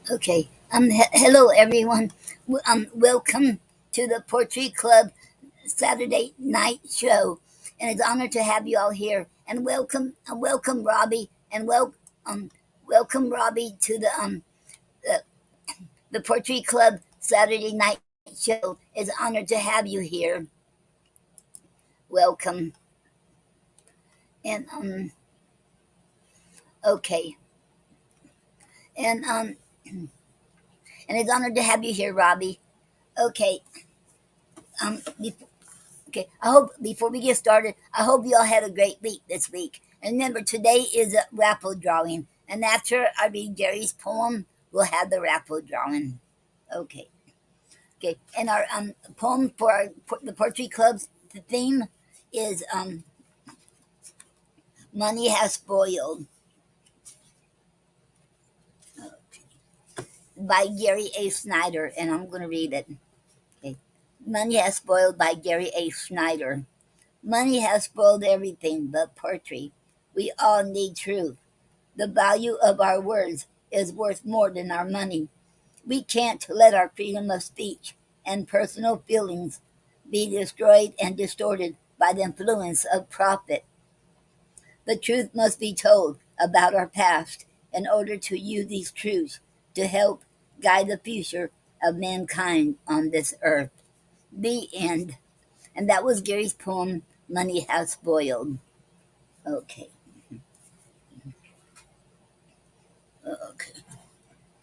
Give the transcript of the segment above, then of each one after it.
Okay. Hello everyone. Welcome to the Poetry Club Saturday night show, and it's an honor to have you all here. And welcome Robbie, and welcome Robbie to the, the Poetry Club Saturday night show. It's an honor to have you here. Welcome. And okay, and and it's an honor to have you here, Robbie. Okay. Um, Okay, I hope before we get started, I hope you all had a great week this week. And remember, today is a raffle drawing, and after I read Jerry's poem, we'll have the raffle drawing. Okay, okay. And our poem for the poetry club's the theme is "Money Has Spoiled" by Gary A. Snyder, and I'm going to read it. Okay, "Money Has Spoiled" by Gary A. Snyder. Money has spoiled everything but poetry. We all need truth. The value of our words is worth more than our money. We can't let our freedom of speech and personal feelings be destroyed and distorted by the influence of profit. The truth must be told about our past in order to use these truths to help guide the future of mankind on this earth. The end. And that was Gary's poem, Money Has Spoiled. Okay. Okay.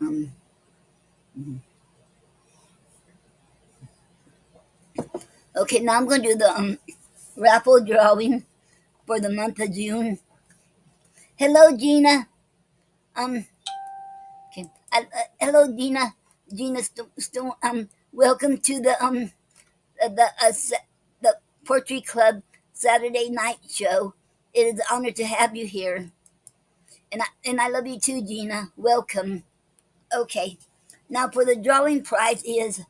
Um, okay, now I'm going to do the raffle drawing for the month of June. Hello, Gina. Um, okay. Hello, Gina. Gina, welcome to the Poetry Club Saturday night show. It is an honor to have you here, and I love you too, Gina. Welcome. Okay, now for the drawing prize is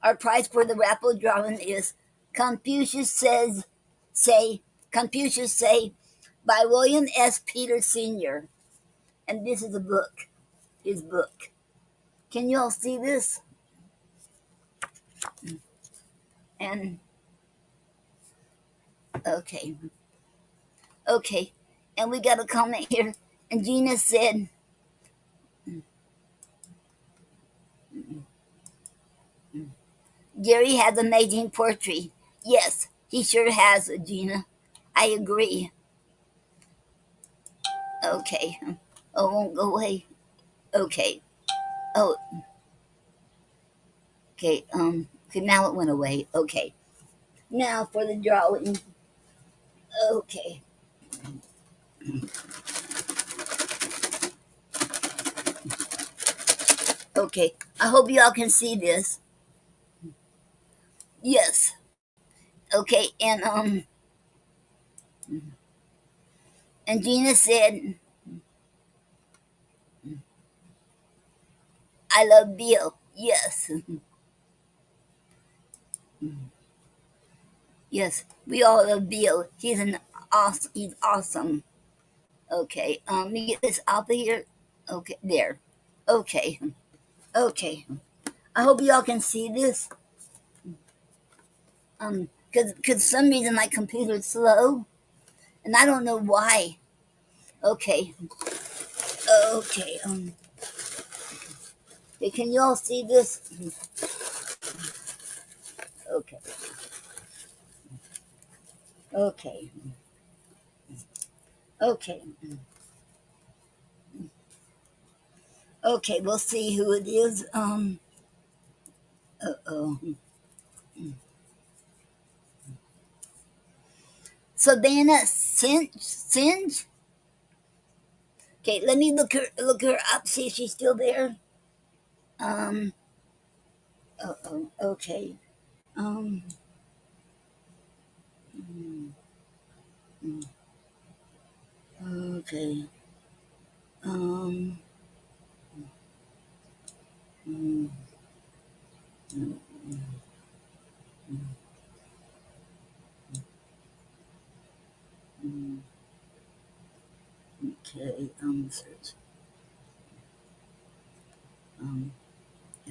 our prize for the raffle drawing is Confucius says say Confucius say by William S. Peters Sr. And this is a book, his book. Can you all see this? And okay, okay. And we got a comment here. And Gina said, Gary has amazing poetry. Yes, he sure has, Gina. I agree. Okay. Oh, it won't go away. Okay. Oh, okay. Okay, now it went away. Okay. Now for the drawing. Okay. Okay. I hope y'all can see this. Yes. Okay. And Gina said, I love Bill. Yes. Yes. We all love Bill. He's awesome. Okay. Let me get this out of here. Okay, there. Okay. Okay. I hope y'all can see this. Cause some reason my computer's slow, and I don't know why. Okay. Okay. Okay, can you all see this? Okay. Okay. Okay. Okay, we'll see who it is. Uh-oh. Savannah Singe? Okay, let me look her up, see if she's still there. Um, uh-oh, okay. Um, okay. Um, mm, mm, okay, search. um,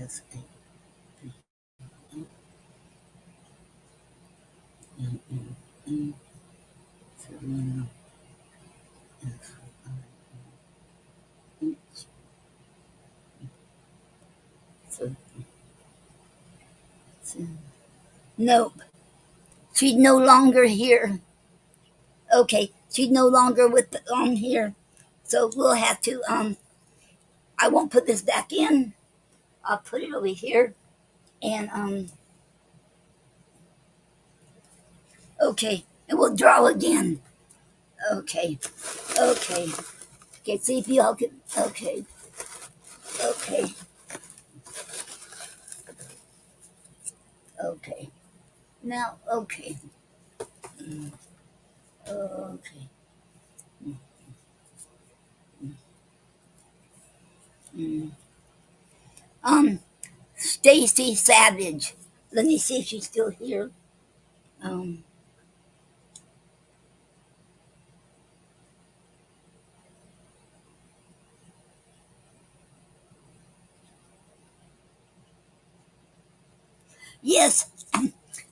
S A P N N E Serena S I H. So, so nope, she's no longer here. Okay, she's no longer with on here. So we'll have to I won't put this back in. I'll put it over here and okay, and we'll draw again. Okay. Okay. Okay, see if y'all can okay. Okay. Okay. Now okay. Okay. Mm. Stacy Savage. Let me see if she's still here. Um yes,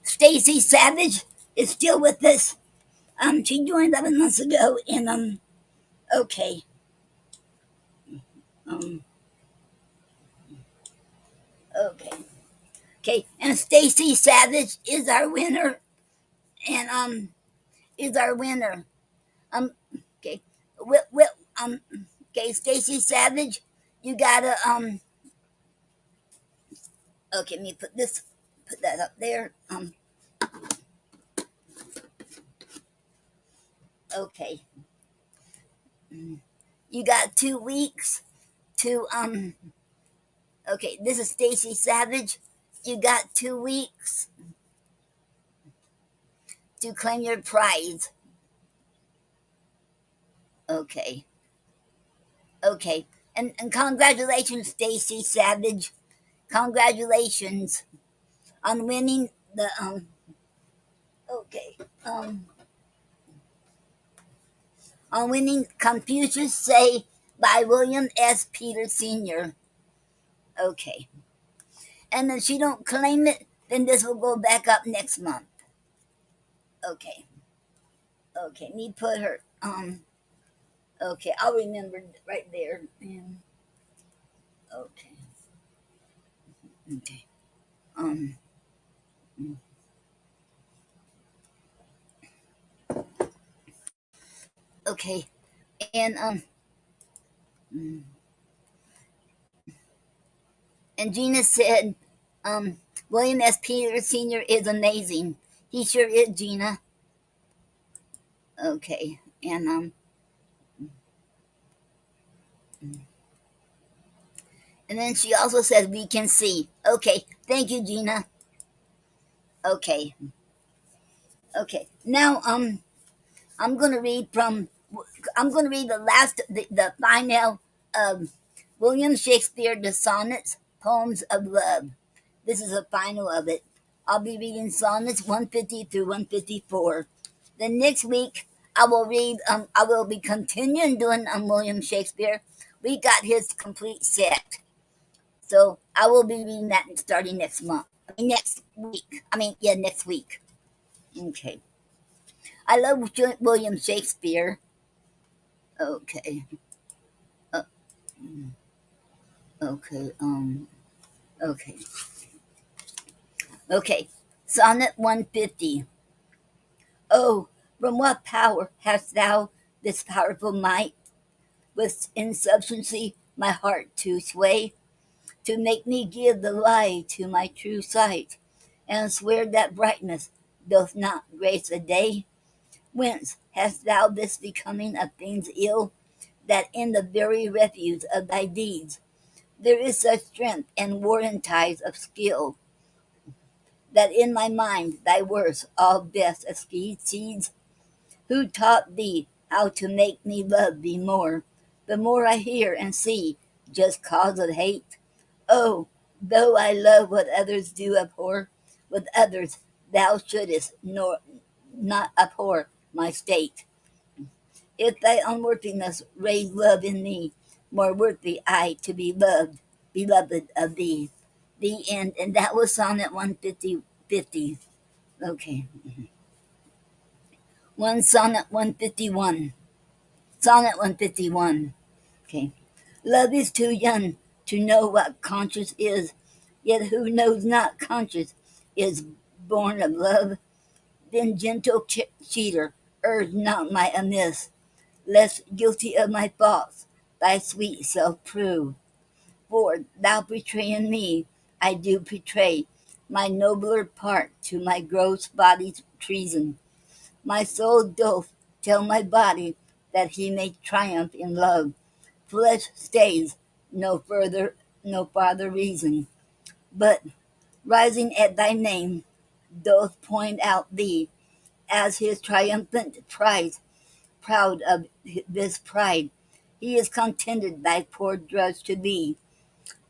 Stacy Savage is still with us. She joined 11 months ago and okay. Um okay. Okay, and Stacy Savage is our winner and is our winner. Um okay. Will okay, Stacy Savage, you gotta okay, let me put that up there. Okay. You got 2 weeks to okay, this is Stacy Savage. You got 2 weeks to claim your prize. Okay. Okay. And congratulations, Stacy Savage. Congratulations on winning the okay. On winning Confucius Say by William S. Peter Sr. Okay. And if she don't claim it, then this will go back up next month. Okay. Okay. Me put her okay, I'll remember right there. And okay. Okay. Um okay. And and Gina said, William S. Peter Sr. is amazing. He sure is, Gina. Okay. And then she also said we can see. Okay. Thank you, Gina. Okay. Okay. Now I'm gonna read from I'm gonna read the final William Shakespeare the sonnets, poems of love. This is the final of it. I'll be reading sonnets 150 through 154. Then next week I will read I will be continuing doing William Shakespeare. We got his complete set. So I will be reading that starting next month. I mean next week. I mean yeah, next week. Okay. I love William Shakespeare. Okay. Uh, okay. Okay. Okay. Sonnet 150. Oh, from what power hast thou this powerful might, with insufficiency my heart to sway, to make me give the lie to my true sight, and swear that brightness doth not grace a day? Whence hast thou this becoming of things ill, that in the very refuse of thy deeds there is such strength and warring ties of skill, that in my mind thy worst all best exceeds? Who taught thee how to make me love thee more, the more I hear and see, just cause of hate? Oh, though I love what others do abhor, with others thou shouldest nor not abhor my state. If thy unworthiness raise love in me, more worthy I to be loved, beloved of thee. The end. And that was Sonnet 150. Okay. One Sonnet 151. Sonnet 151. Okay. Love is too young to know what conscience is, yet who knows not conscience is born of love. Then, gentle cheater, urge not my amiss, lest guilty of my faults thy sweet self prove. For thou betraying me, I do betray my nobler part to my gross body's treason. My soul doth tell my body that he may triumph in love. Flesh stays no further, no farther reason. But rising at thy name, doth point out thee as his triumphant prize. Proud of this pride, he is contented thy poor drudge to be,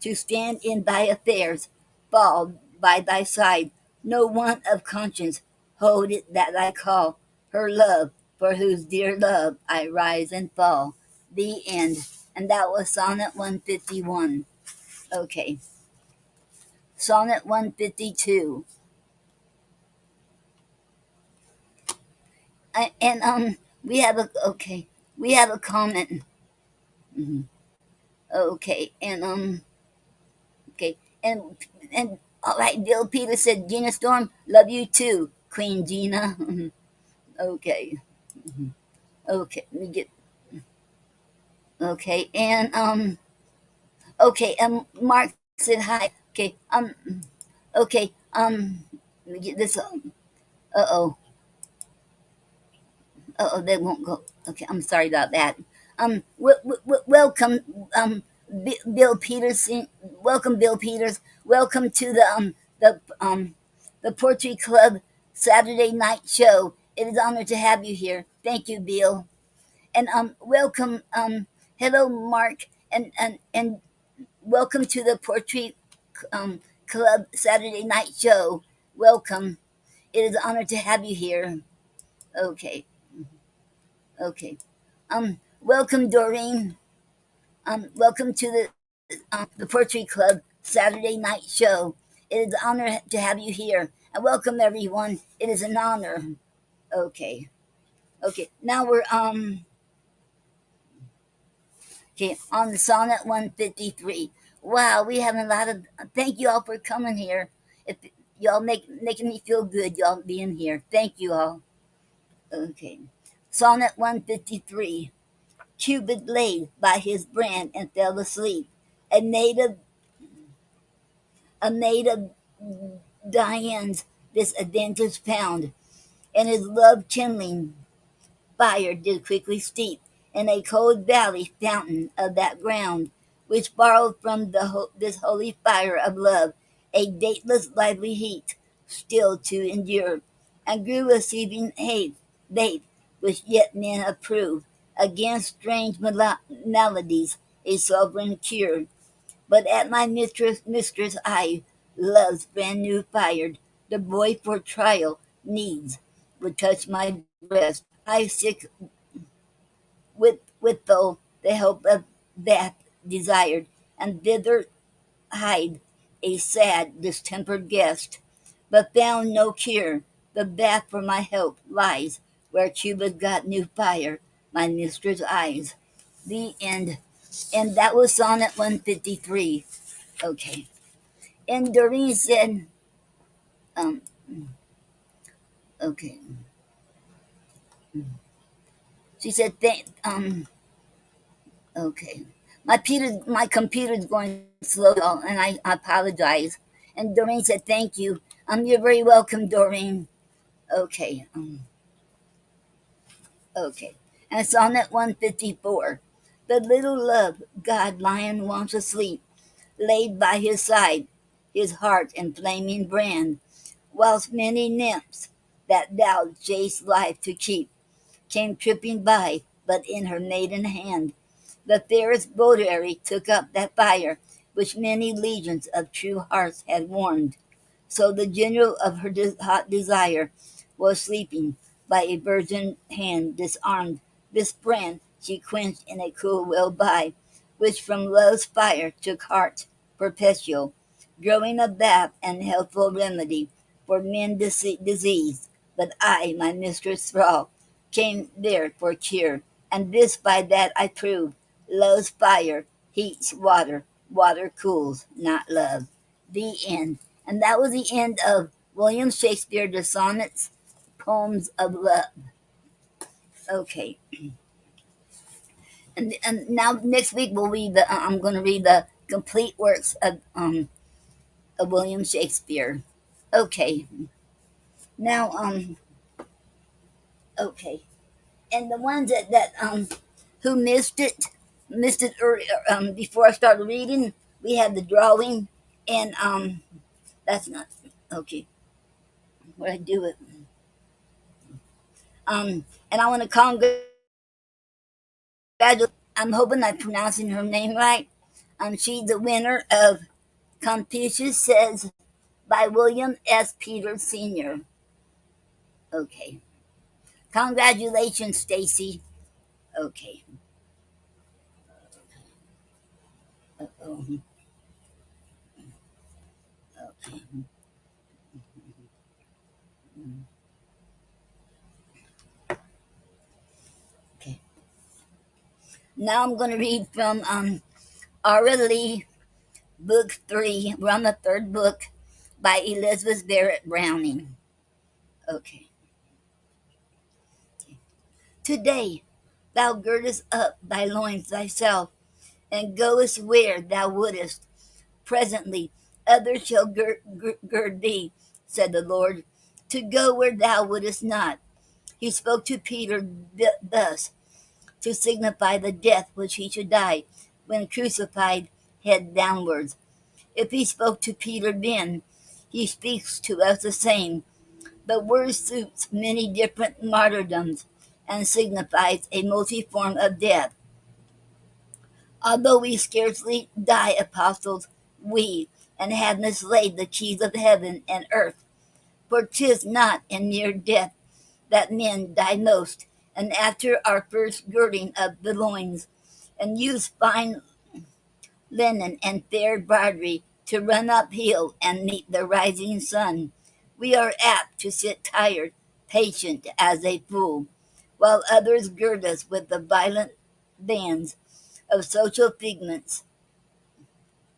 to stand in thy affairs, fall by thy side, no want of conscience, hold it that I call her love, for whose dear love I rise and fall. The end. And that was Sonnet 151. Okay. Sonnet 152. And we have a okay. We have a comment. Mhm. Okay. Okay. And all right, Bill Peter said, Gina Storm, love you too, Queen Gina. Okay. Okay. Let me get okay. And okay, Mark said hi. Okay. Okay. Let me get this uh-oh. Oh, they won't go. Okay, I'm sorry about that. Welcome, Bill Peterson. Welcome, Bill Peters. Welcome to the Poetry Club Saturday night show. It is an honor to have you here. Thank you, Bill. And welcome, hello, Mark, and welcome to the Poetry Club Saturday night show. Welcome. It is an honor to have you here. Okay. Okay. Welcome, Doreen. Welcome to the Poetry Club Saturday night show. It is an honor to have you here. And welcome, everyone. It is an honor. Okay. Okay. Now we're okay on the Sonnet 153. Wow, we have a lot of. Thank you all for coming here. If y'all making me feel good, y'all being here. Thank you all. Okay. Sonnet 153. Cupid laid by his brand and fell asleep. A native, a maid of Diane's this advantage found, and his love kindling fire did quickly steep in a cold valley fountain of that ground, which borrowed from this holy fire of love a dateless lively heat, still to endure, and grew a seething hate, bait, which yet men approve, against strange maladies, a sovereign cure. But at my mistress I, love's brand new fired, the boy for trial needs, would touch my breast. I sick with though the help of that desired, and thither hied a sad distempered guest, but found no cure. The bath for my help lies where Cupid got new fire, my mistress' eyes. The end. And that was Sonnet 153. Okay. And Doreen said, um, okay. She said, okay. My computer's going slow, y'all, and I apologize. And Doreen said, thank you. You're very welcome, Doreen. Okay. Okay. And Sonnet 154. The little love God lion wants asleep, laid by his side, his heart and flaming brand, whilst many nymphs that vowed chaste life to keep came tripping by, but in her maiden hand the fairest votary took up that fire which many legions of true hearts had warmed. So the general of her hot desire was sleeping by a virgin hand disarmed. This brand she quenched in a cool well by, which from love's fire took heart perpetual, growing a bath and healthful remedy for men diseased. But I, my mistress thrall, came there for cure, and this by that I prove. Love's fire heats water, water cools, not love. The end. And that was the end of William Shakespeare, the sonnets, poems of love. Okay, and now next week we'll read the. I'm going to read the complete works of William Shakespeare. Okay, now okay, and the ones that who missed it early, before I started reading. We had the drawing, and that's not okay. What I do it. And I want to congratulate. I'm hoping I'm pronouncing her name right. She's the winner of Confucius Says by William S. Peters Sr. Okay. Congratulations, Stacy. Okay. Uh-oh. Okay. Okay. Now I'm going to read from Ara Lee, Book 3. We're on the third book by Elizabeth Barrett Browning. Okay. Today thou girdest up thy loins thyself, and goest where thou wouldest. Presently others shall gird thee, said the Lord, to go where thou wouldest not. He spoke to Peter thus, to signify the death which he should die, when crucified head downwards. If he spoke to Peter then, he speaks to us the same. The word suits many different martyrdoms, and signifies a multi-form of death. Although we scarcely die apostles, we, and have mislaid the keys of heaven and earth. For 'tis not in mere death that men die most, and after our first girding of the loins, and use fine linen and fair broidery to run uphill and meet the rising sun, we are apt to sit tired, patient as a fool, while others gird us with the violent bands of social figments,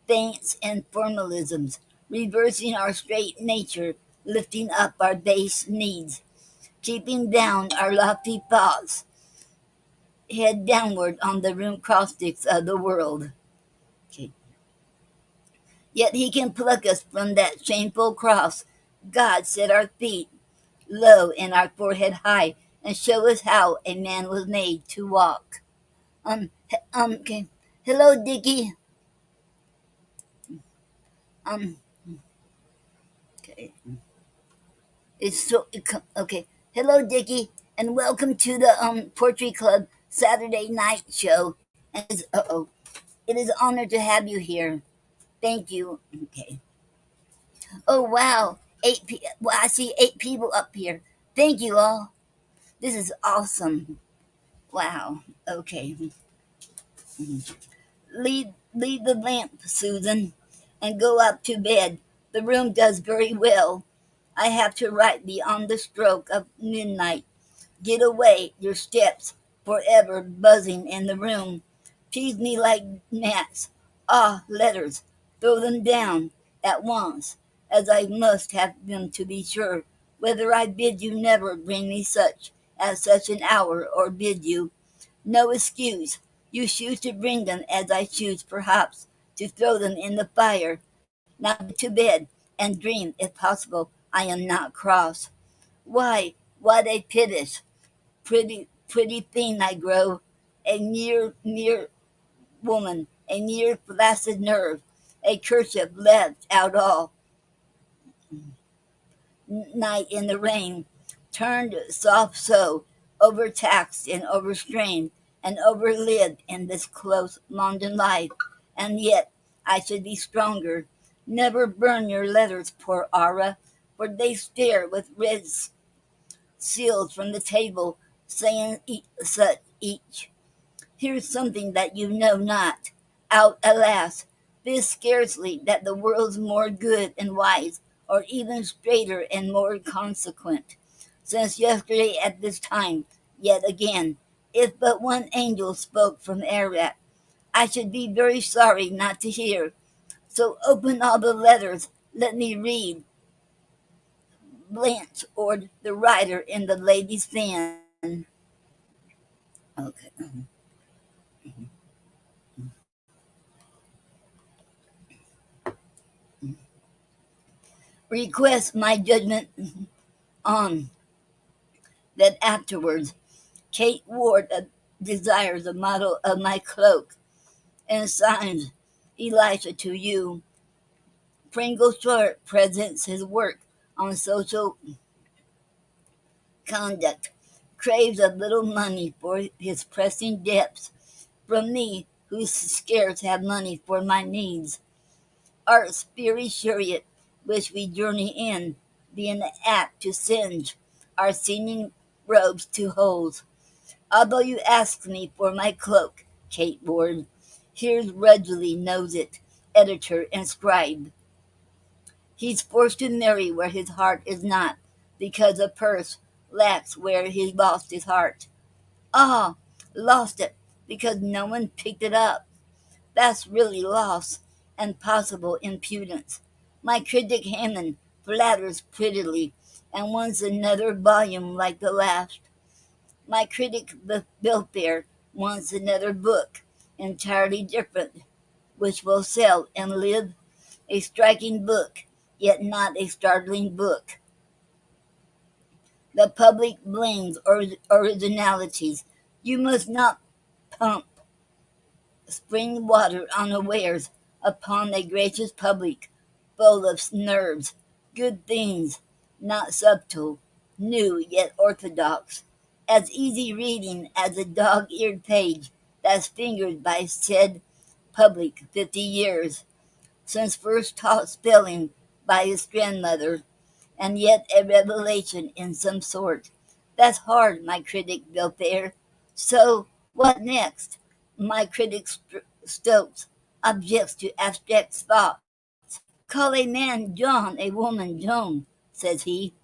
feints, and formalisms, reversing our straight nature, lifting up our base needs, keeping down our lofty thoughts, head downward on the rude caustics of the world. Okay. Yet he can pluck us from that shameful cross. God set our feet low and our forehead high, and show us how a man was made to walk. Okay. Hello, Dickie. Um, okay. It's so okay. Hello, Dickie, and welcome to the Poetry Club Saturday night show. And it is an honor to have you here. Thank you. Okay. Oh wow, well, I see 8 people up here. Thank you all. This is awesome. Wow. Okay. Leave the lamp, Susan, and go up to bed. The room does very well. I have to write beyond the stroke of midnight. Get away, your steps forever buzzing in the room. Tease me like gnats. Ah, letters, throw them down at once, as I must have them to be sure, whether I bid you never bring me such at such an hour, or bid you. No excuse. You choose to bring them as I choose, perhaps, to throw them in the fire. Now get to bed, and dream, if possible, I am not cross. Why, what a pittish, pretty thing I grow, a mere woman, a mere flaccid nerve, a kerchief left out all night in the rain, turned soft so, overtaxed and overstrained, and overlived in this close London life, and yet I should be stronger. Never burn your letters, poor Ara, for they stare with red seals from the table, saying such each. Here's something that you know not. Out, alas, This scarcely that the world's more good and wise, or even straighter and more consequent. Since yesterday at this time, yet again, if but one angel spoke from Ararat, I should be very sorry not to hear. So open all the letters, let me read. Blanche or the writer in the lady's fan. Okay. Request my judgment on that afterwards. Kate Ward desires a model of my cloak and signs Elisha to you. Pringle Short presents his work on social conduct, craves a little money for his pressing debts from me, who scarce have money for my needs. Art's fiery chariot, which we journey in, being apt to singe our singing robes to holes. Although you ask me for my cloak, Kate Ward, here's Rudgley knows it, editor and scribe. He's forced to marry where his heart is not, because a purse lacks where he lost his heart. Ah, lost it, because no one picked it up. That's really loss and possible impudence. My critic Hammond flatters prettily and wants another volume like the last. My critic Belfair wants another book, entirely different, which will sell and live, a striking book, yet not a startling book. The public blames originalities. You must not pump spring water unawares upon a gracious public, full of nerves, good things, not subtle, new yet orthodox, as easy reading as a dog-eared page that's fingered by said public 50 years, since first taught spelling by his grandmother, and yet a revelation in some sort. That's hard, my critic Belfair. So, what next? My critic Stokes objects to abstract thoughts. Call a man John, a woman Joan, says he,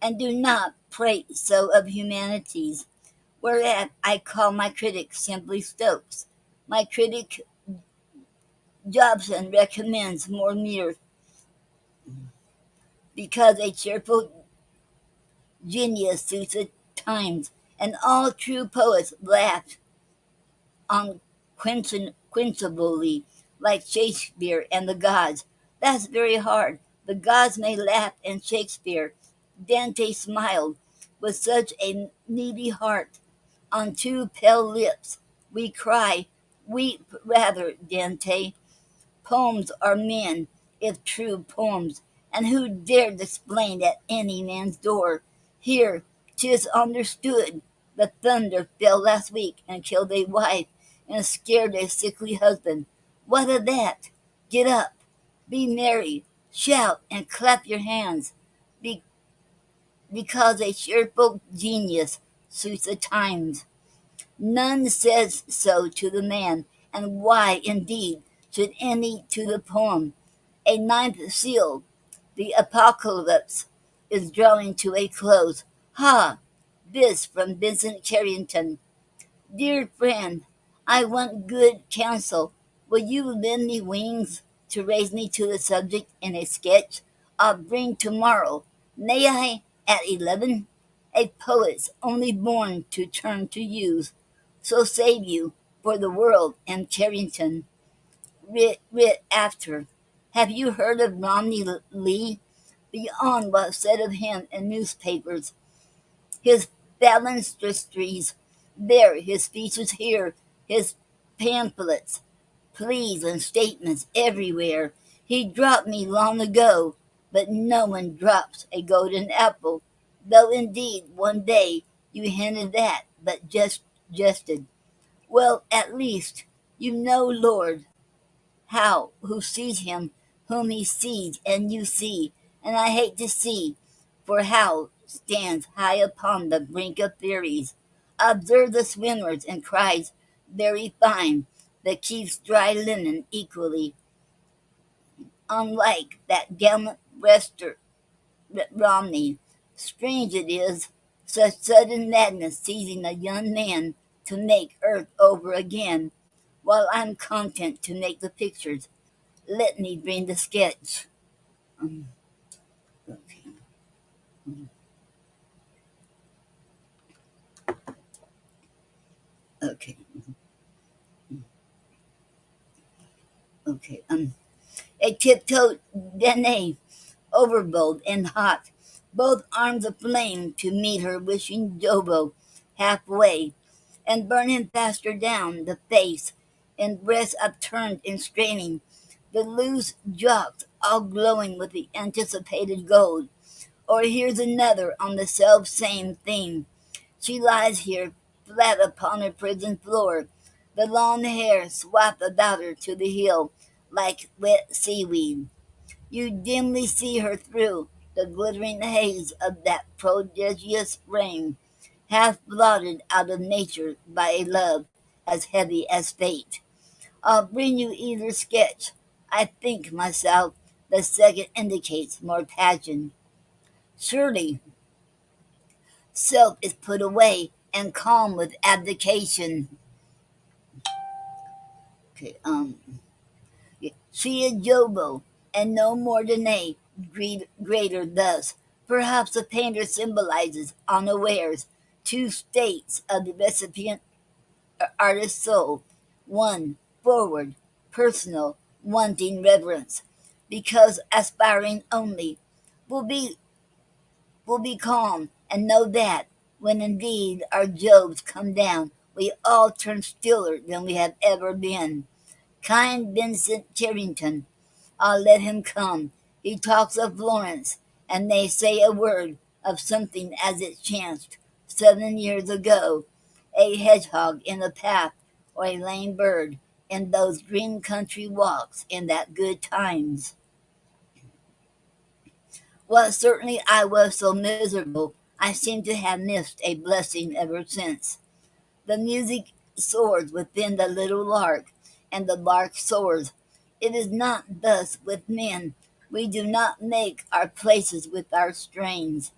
and do not prate so of humanities. Whereat I call my critic simply Stokes. My critic Jobson recommends more mere, because a cheerful genius suits the times, and all true poets laugh unquenchably, like Shakespeare and the gods. That's very hard. The gods may laugh and Shakespeare. Dante smiled with such a needy heart on two pale lips. We cry, weep rather, Dante. Poems are men, if true poems, and who dared explain at any man's door? Here, 'tis understood, the thunder fell last week and killed a wife and scared a sickly husband. What of that? Get up, be merry, shout and clap your hands, be- because a cheerful genius suits the times. None says so to the man, and why, indeed, should any to the poem? A ninth seal, the apocalypse, is drawing to a close. Ha! This from Vincent Carrington. Dear friend, I want good counsel. Will you lend me wings to raise me to the subject in a sketch I'll bring tomorrow? May I, at 11? A poet's only born to turn to use. So save you for the world and Carrington. Writ after. Have you heard of Romney Lee? Beyond what's said of him in newspapers, his phalanstries there, his speeches here, his pamphlets, pleas and statements everywhere. He dropped me long ago, but no one drops a golden apple, though indeed one day you hinted that, but just jested. Well, at least you know, Lord, how who sees him whom he sees and you see, and I hate to see, for how stands high upon the brink of theories. Observe the swimmers and cries very fine, that keeps dry linen equally. unlike that gallant Wester Romney. Strange it is, such sudden madness seizing a young man to make earth over again, while I'm content to make the pictures. Let me bring the sketch. Um, okay, okay, okay. A tiptoed Danae, overbold and hot, both arms aflame to meet her wishing Jobo halfway, and burn him faster down the face, and breast upturned and straining, the loose jocks all glowing with the anticipated gold. Or here's another on the self same theme. She lies here flat upon her prison floor, the long hair swapped about her to the heel like wet seaweed. You dimly see her through the glittering haze of that prodigious rain, half blotted out of nature by a love as heavy as fate. I'll bring you either sketch. I think myself the second indicates more passion. Surely self is put away and calm with abdication. Okay, she is Jobo, and no more Danae, greater thus. Perhaps the painter symbolizes, unawares, two states of the recipient artist's soul. One, forward, personal, wanting reverence, because aspiring only, will be will be calm, and know that, when indeed our Jobs come down, we all turn stiller than we have ever been. Kind Vincent Charrington, I'll let him come. He talks of Florence, and they say a word of something as it chanced 7 years ago, a hedgehog in the path, or a lame bird in those green country walks in that good times. Well, certainly I was so miserable, I seem to have missed a blessing ever since. The music soars within the little lark, and the lark soars. It is not thus with men. We do not make our places with our strains,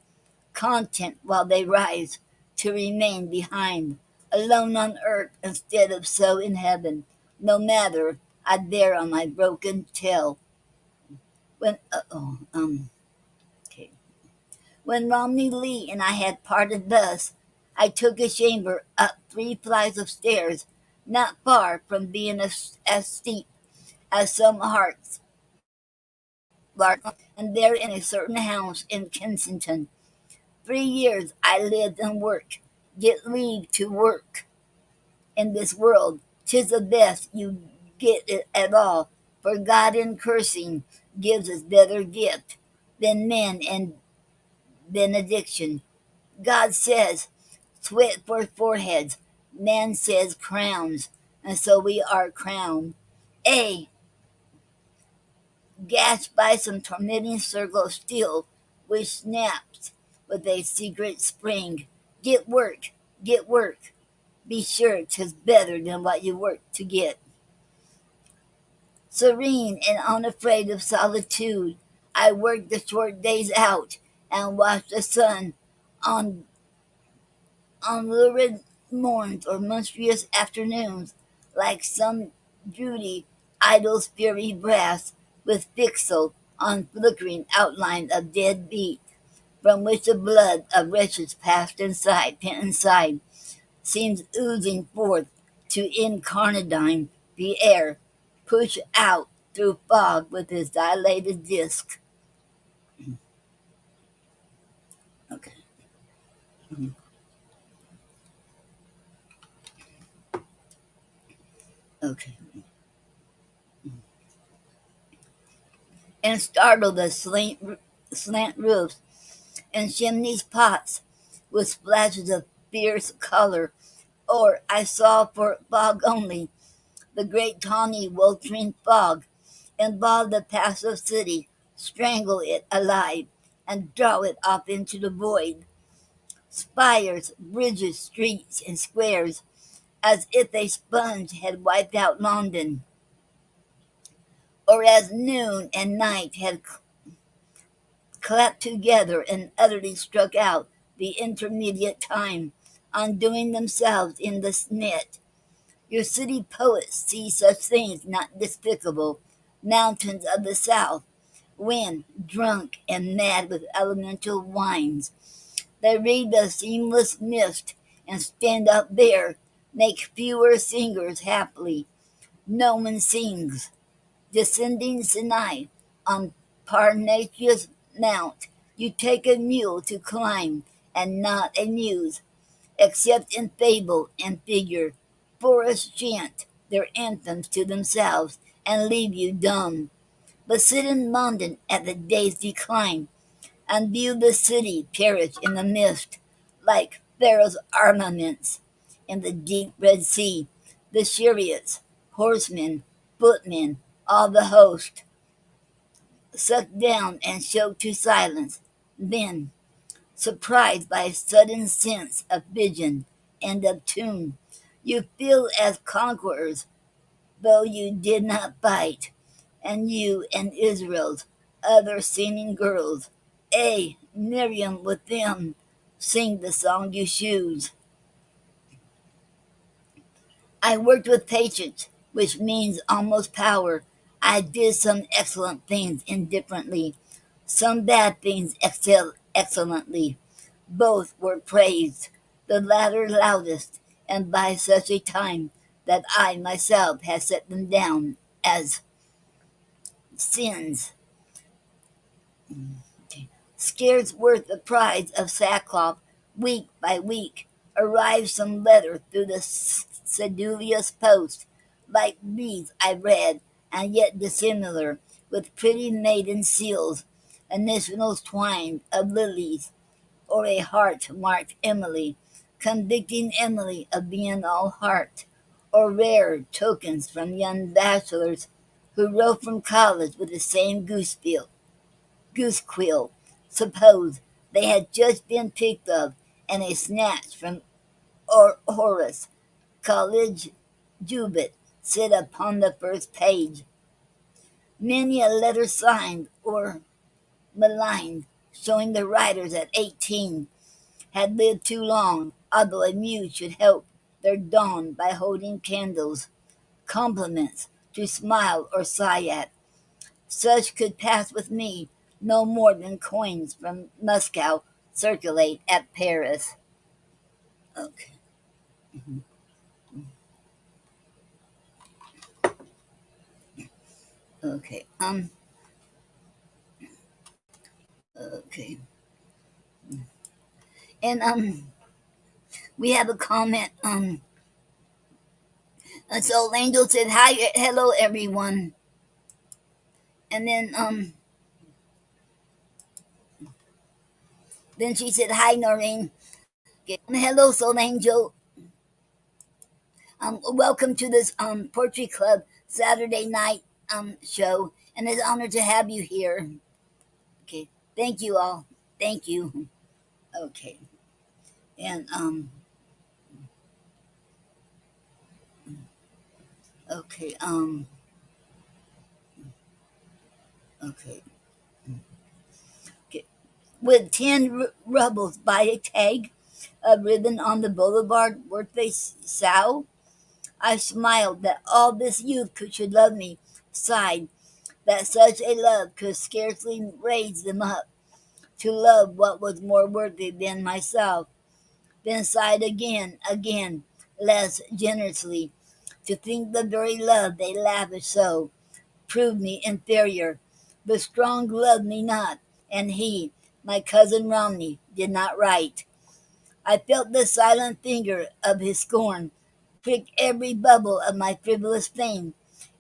content while they rise, to remain behind, alone on earth instead of so in heaven. No matter, I bear on my broken tail. When, okay. When Romney Lee and I had parted thus, I took a chamber up 3 flights of stairs, not far from being as steep as some hearts lark, and there in a certain house in Kensington. 3 years I lived and worked, get leave to work in this world. 'Tis the best you get it at all, for God in cursing gives us better gift than men and benediction. God says, sweat for foreheads. Man says crowns, and so we are crowned. A, gasped by some tormenting circle of steel, which snaps with a secret spring. Get work, get work. Be sure 'tis better than what you work to get. Serene and unafraid of solitude, I worked the short days out and watched the sun on on lurid morns or monstrous afternoons, like some beauty idol's fiery brass, with pixel on flickering outline of dead beat, from which the blood of wretches pent inside, seems oozing forth to incarnadine the air, push out through fog with his dilated disk. Okay. Okay. And startle the slant roofs and chimneys pots with splashes of fierce color, or I saw for fog only, the great tawny weltering fog involve the passive city, strangle it alive, and draw it off into the void. Spires, bridges, streets, and squares, as if a sponge had wiped out London, or as noon and night had clapped together and utterly struck out the intermediate time, undoing themselves in the net. Your city poets see such things not despicable, mountains of the south, when, drunk and mad with elemental wines, they read the seamless mist and stand up there, make fewer singers happily. No one sings. Descending Sinai on Parnassus Mount, you take a mule to climb, and not a muse, except in fable and figure. Forests chant their anthems to themselves and leave you dumb. But sit in London at the day's decline, and view the city perish in the mist, like Pharaoh's armaments in the deep Red Sea, the chariots, horsemen, footmen, all the host, sucked down and choked to silence. Then, surprised by a sudden sense of vision and of tune, you feel as conquerors, though you did not fight, and you and Israel's other singing girls, Miriam with them, sing the song you choose. I worked with patience, which means almost power. I did some excellent things indifferently, some bad things excellently. Both were praised, the latter loudest, and by such a time that I myself had set them down as sins. Scarce worth the price of sackcloth, week by week, arrived some letter through the sedulous post, like these I read, and yet dissimilar, with pretty maiden seals, initials twined of lilies, or a heart marked Emily, convicting Emily of being all heart, or rare tokens from young bachelors who wrote from college with the same goose quill. Suppose they had just been picked up, and a snatch from Horace, college Jubit, sit upon the first page. Many a letter signed or maligned, showing the writers at 18 had lived too long, although a muse should help their dawn by holding candles, compliments to smile or sigh at. Such could pass with me no more than coins from Moscow circulate at Paris. Okay, okay, okay. And we have a comment. So Angel said hi, hello everyone, and then she said hi Noreen. Okay. Hello Soul Angel. Welcome to this poetry club Saturday night show, and it's an honor to have you here. Okay, thank you all. Thank you. Okay, and okay, okay, okay. With 10 rubles by a tag, a ribbon on the boulevard, worth a sow. I smiled that all this youth should love me, sighed that such a love could scarcely raise them up to love what was more worthy than myself. Then sighed again, less generously, to think the very love they lavished so proved me inferior. But Strong loved me not, and he, my cousin Romney, did not write. I felt the silent finger of his scorn prick every bubble of my frivolous fame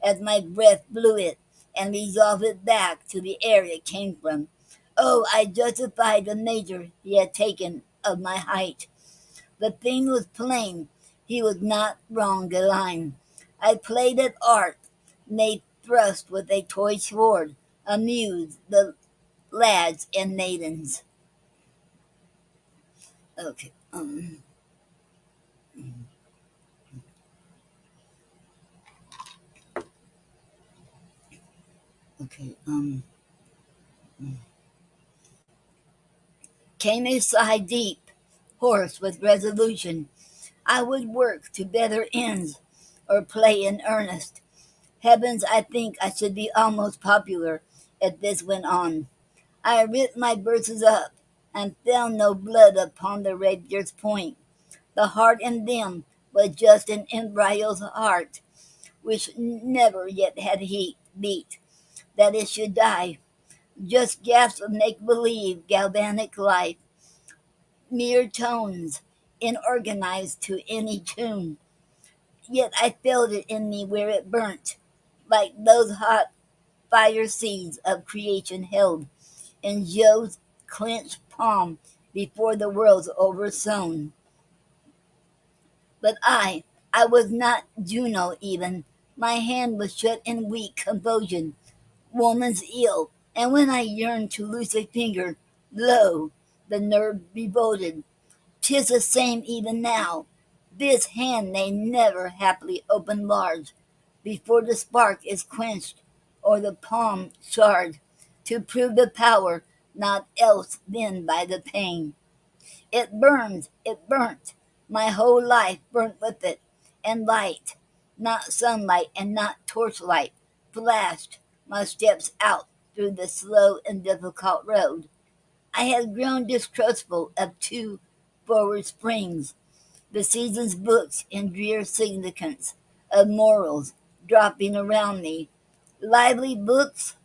as my breath blew it and resolved it back to the air it came from. Oh, I justified the measure he had taken of my height. The thing was plain. He was not wrong a line. I played at art, made thrust with a toy sword, amused the lads and maidens. Okay. Okay. Came a sigh deep, hoarse with resolution. I would work to better ends, or play in earnest. Heavens, I think I should be almost popular if this went on. I writ my verses up, and found no blood upon the rapier's point. The heart in them was just an embryo's heart, which never yet had heat beat, that it should die. Just gasps of make believe, galvanic life, mere tones, inorganized to any tune. Yet I felt it in me where it burnt, like those hot fire seeds of creation held in Jove's clenched palm before the world's oversown. But I was not Juno even. My hand was shut in weak convulsion, woman's ill, and when I yearned to loose a finger, lo, the nerve revolted. 'Tis the same even now. This hand may never happily open large, before the spark is quenched, or the palm charred, to prove the power, not else than by the pain. It burns, it burnt, my whole life burnt with it, and light, not sunlight and not torchlight, flashed my steps out through the slow and difficult road. I had grown distrustful of two forward springs, the season's books and drear significance of morals dropping around me. Lively books?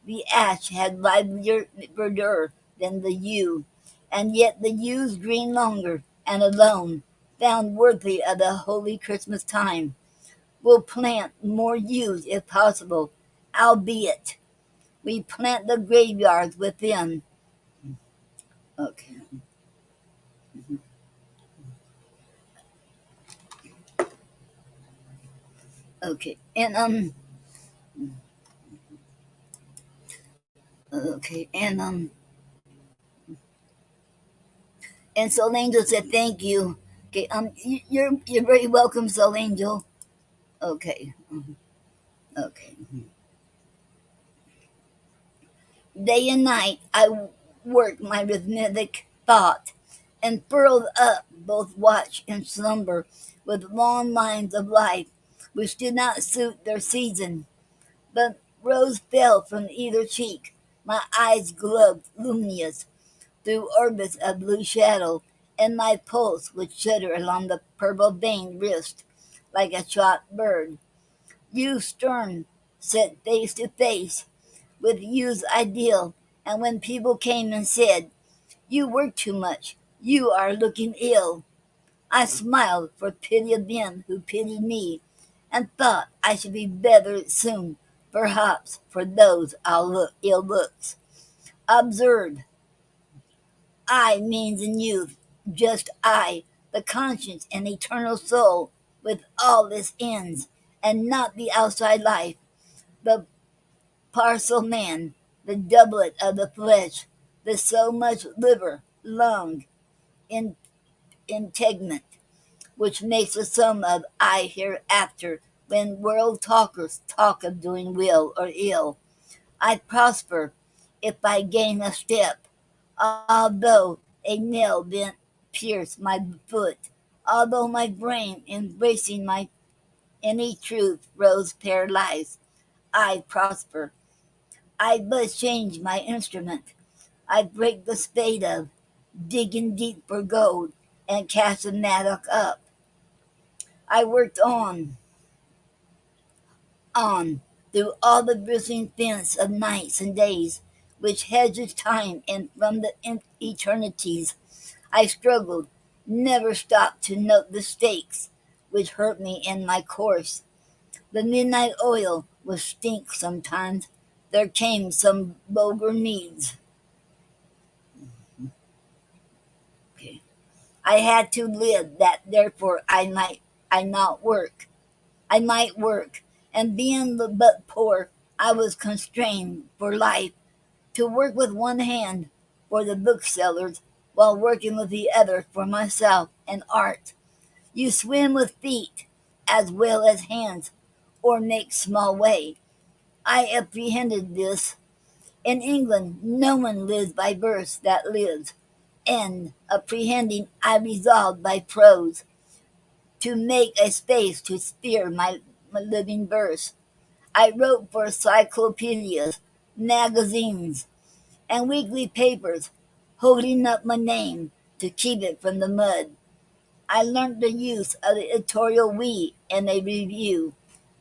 The ash had livelier verdure than the yew, and yet the yews green longer, and alone, found worthy of the holy Christmas time. We'll plant more yews if possible, albeit we plant the graveyards within. Okay, okay, okay, and Soul Angel said thank you. Okay, you're very welcome, Soul Angel. Okay, okay. Day and night I worked my rhythmic thought, and furled up both watch and slumber with long lines of life which did not suit their season, but rose fell from either cheek. My eyes glowed luminous through orbits of blue shadow, and my pulse would shudder along the purple veined wrist like a shot bird. You stern, set face to face with you's ideal, and when people came and said, "You work too much, you are looking ill," I smiled for pity of them who pitied me, and thought I should be better soon, perhaps for those ill looks. Absurd. I means in youth, just I, the conscience and eternal soul, with all its ends, and not the outside life, the parcel man, the doublet of the flesh, the so much liver, lung, in, integument, which makes the sum of I hereafter, when world talkers talk of doing well or ill. I prosper if I gain a step, although a nail bent pierce my foot, although my brain embracing my any truth rose paralyzed. I prosper. I but change my instrument. I break the spade of, digging deep for gold, and cast the mattock up. I worked on, through all the bristling fence of nights and days, which hedges time, and from the eternities I struggled, never stopped to note the stakes which hurt me in my course. The midnight oil will stink sometimes. There came some vulgar needs. Okay. I had to live that therefore I not work. I might work, and being but poor, I was constrained for life to work with one hand for the booksellers, while working with the other for myself and art. You swim with feet as well as hands, or make small way. I apprehended this. In England, no one lives by verse that lives, and apprehending, I resolved by prose to make a space to spear my living verse. I wrote for cyclopedias, magazines, and weekly papers, holding up my name to keep it from the mud. I learnt the use of the editorial we in a review,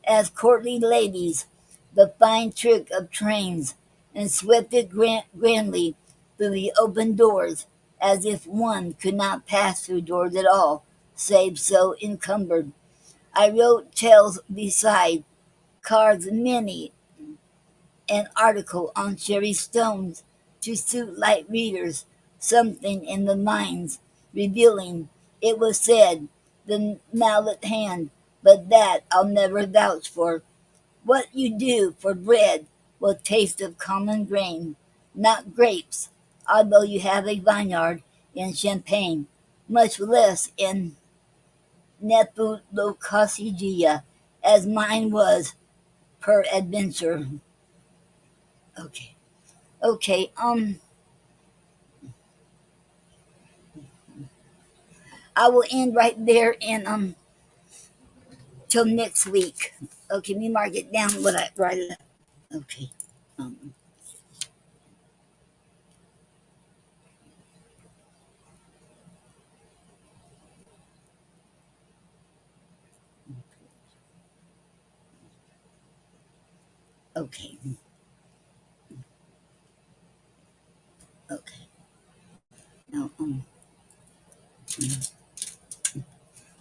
as courtly ladies, the fine trick of trains, and swept it grandly through the open doors, as if one could not pass through doors at all, save so encumbered. I wrote tales beside, cards many, an article on cherry stones to suit light readers, something in the minds, revealing, it was said, the mallet hand, but that I'll never vouch for. What you do for bread will taste of common grain, not grapes, although you have a vineyard in Champagne, much less in Nebulocasia, as mine was, per adventure. Okay. Okay, I will end right there and till next week. Okay, let me mark it down what I write it up. Okay. Um, okay. Okay. Now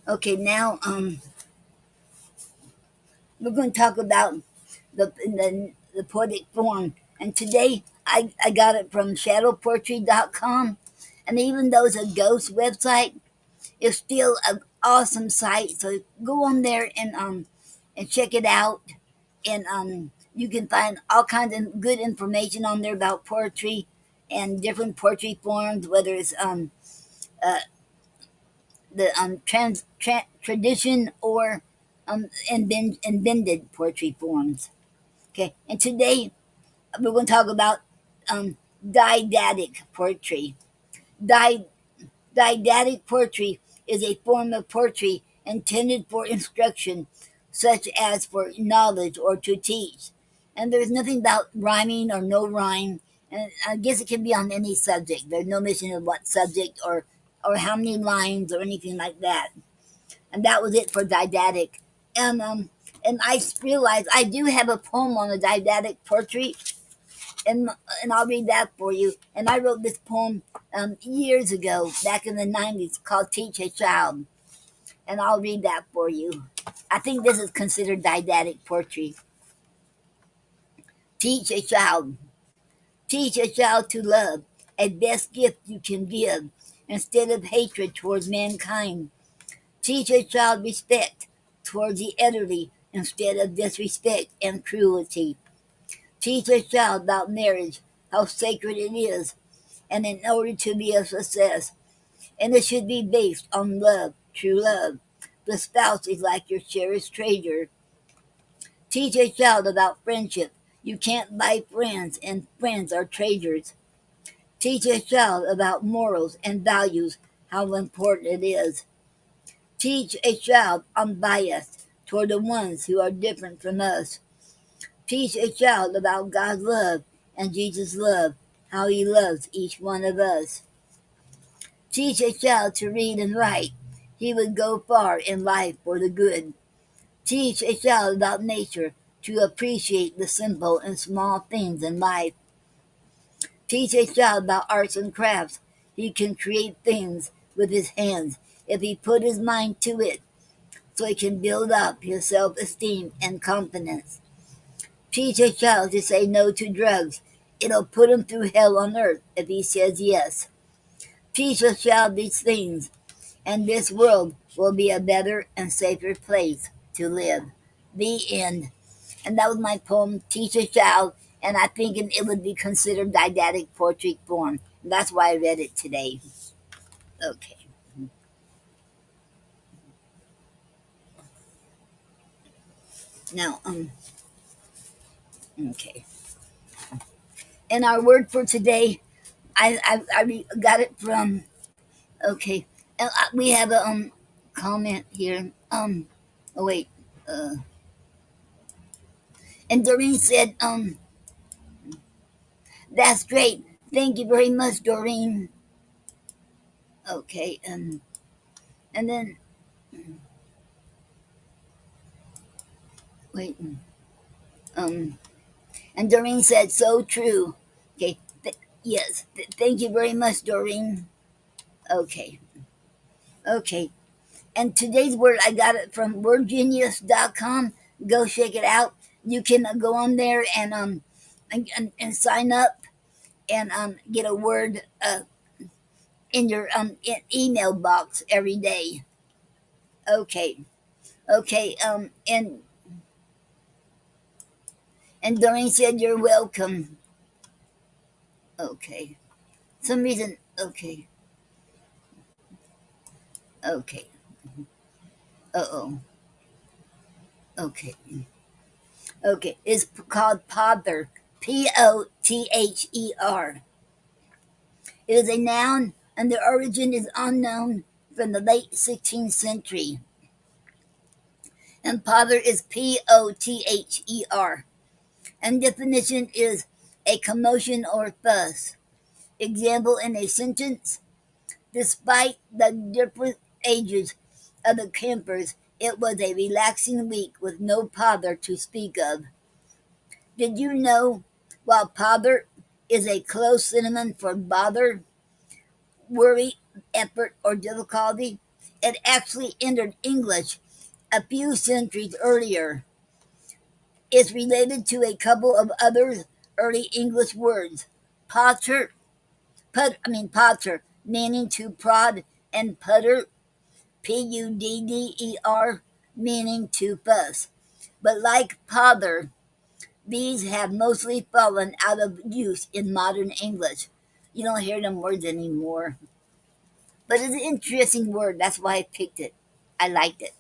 okay, now we're going to talk about the poetic form. And today I got it from shadowpoetry.com. And even though it's a ghost website, it's still an awesome site. So go on there and check it out. And you can find all kinds of good information on there about poetry and different poetry forms, whether it's uh, the tradition or invented poetry forms. Okay, and today we're going to talk about um, didactic poetry. Di- Didactic poetry is a form of poetry intended for instruction, such as for knowledge or to teach. And there's nothing about rhyming or no rhyme. And I guess it can be on any subject. There's no mention of what subject or how many lines or anything like that. And that was it for didactic. And and I realized I do have a poem on the didactic poetry, and I'll read that for you. And I wrote this poem years ago, back in the '90s, called "Teach a Child," and I'll read that for you. I think this is considered didactic poetry. Teach a child. Teach a child to love, a best gift you can give, instead of hatred towards mankind. Teach a child respect towards the elderly instead of disrespect and cruelty. Teach a child about marriage, how sacred it is, and in order to be a success. And it should be based on love, true love. The spouse is like your cherished treasure. Teach a child about friendship. You can't buy friends, and friends are treasures. Teach a child about morals and values, how important it is. Teach a child unbiased toward the ones who are different from us. Teach a child about God's love and Jesus' love, how he loves each one of us. Teach a child to read and write. He would go far in life for the good. Teach a child about nature, to appreciate the simple and small things in life. Teach a child about arts and crafts. He can create things with his hands if he put his mind to it, so he can build up his self esteem and confidence. Teach a child to say no to drugs. It'll put him through hell on earth if he says yes. Teach a child these things, and this world will be a better and safer place to live. The end. And that was my poem, Teach a Child, and I think it would be considered didactic poetry form. And that's why I read it today. Okay. Now, Okay. And our word for today, I got it from. Okay, we have a comment here. Oh wait. Uh, and Doreen said, that's great. Thank you very much, Doreen. Okay, and then wait. Um, and Doreen said, so true. Okay. Yes. Thank you very much, Doreen. Okay. Okay. And today's word, I got it from wordgenius.com. Go check it out. You can go on there and sign up and get a word in your email box every day. Okay. Okay. And Doreen said you're welcome. Okay. Some reason. Okay. Okay. Uh-oh. Okay. Okay. It's called pother. Pother. It is a noun, and the origin is unknown from the late 16th century. And pother is pother. And definition is a commotion or fuss. Example in a sentence: despite the different ages of the campers, it was a relaxing week with no pother to speak of. Did you know while pother is a close synonym for bother, worry, effort, or difficulty, it actually entered English a few centuries earlier. It's related to a couple of other early English words: potter, potter, meaning to prod, and putter, pudder, meaning to fuss. But like pother, these have mostly fallen out of use in modern English. You don't hear them words anymore. But it's an interesting word. That's why I picked it. I liked it.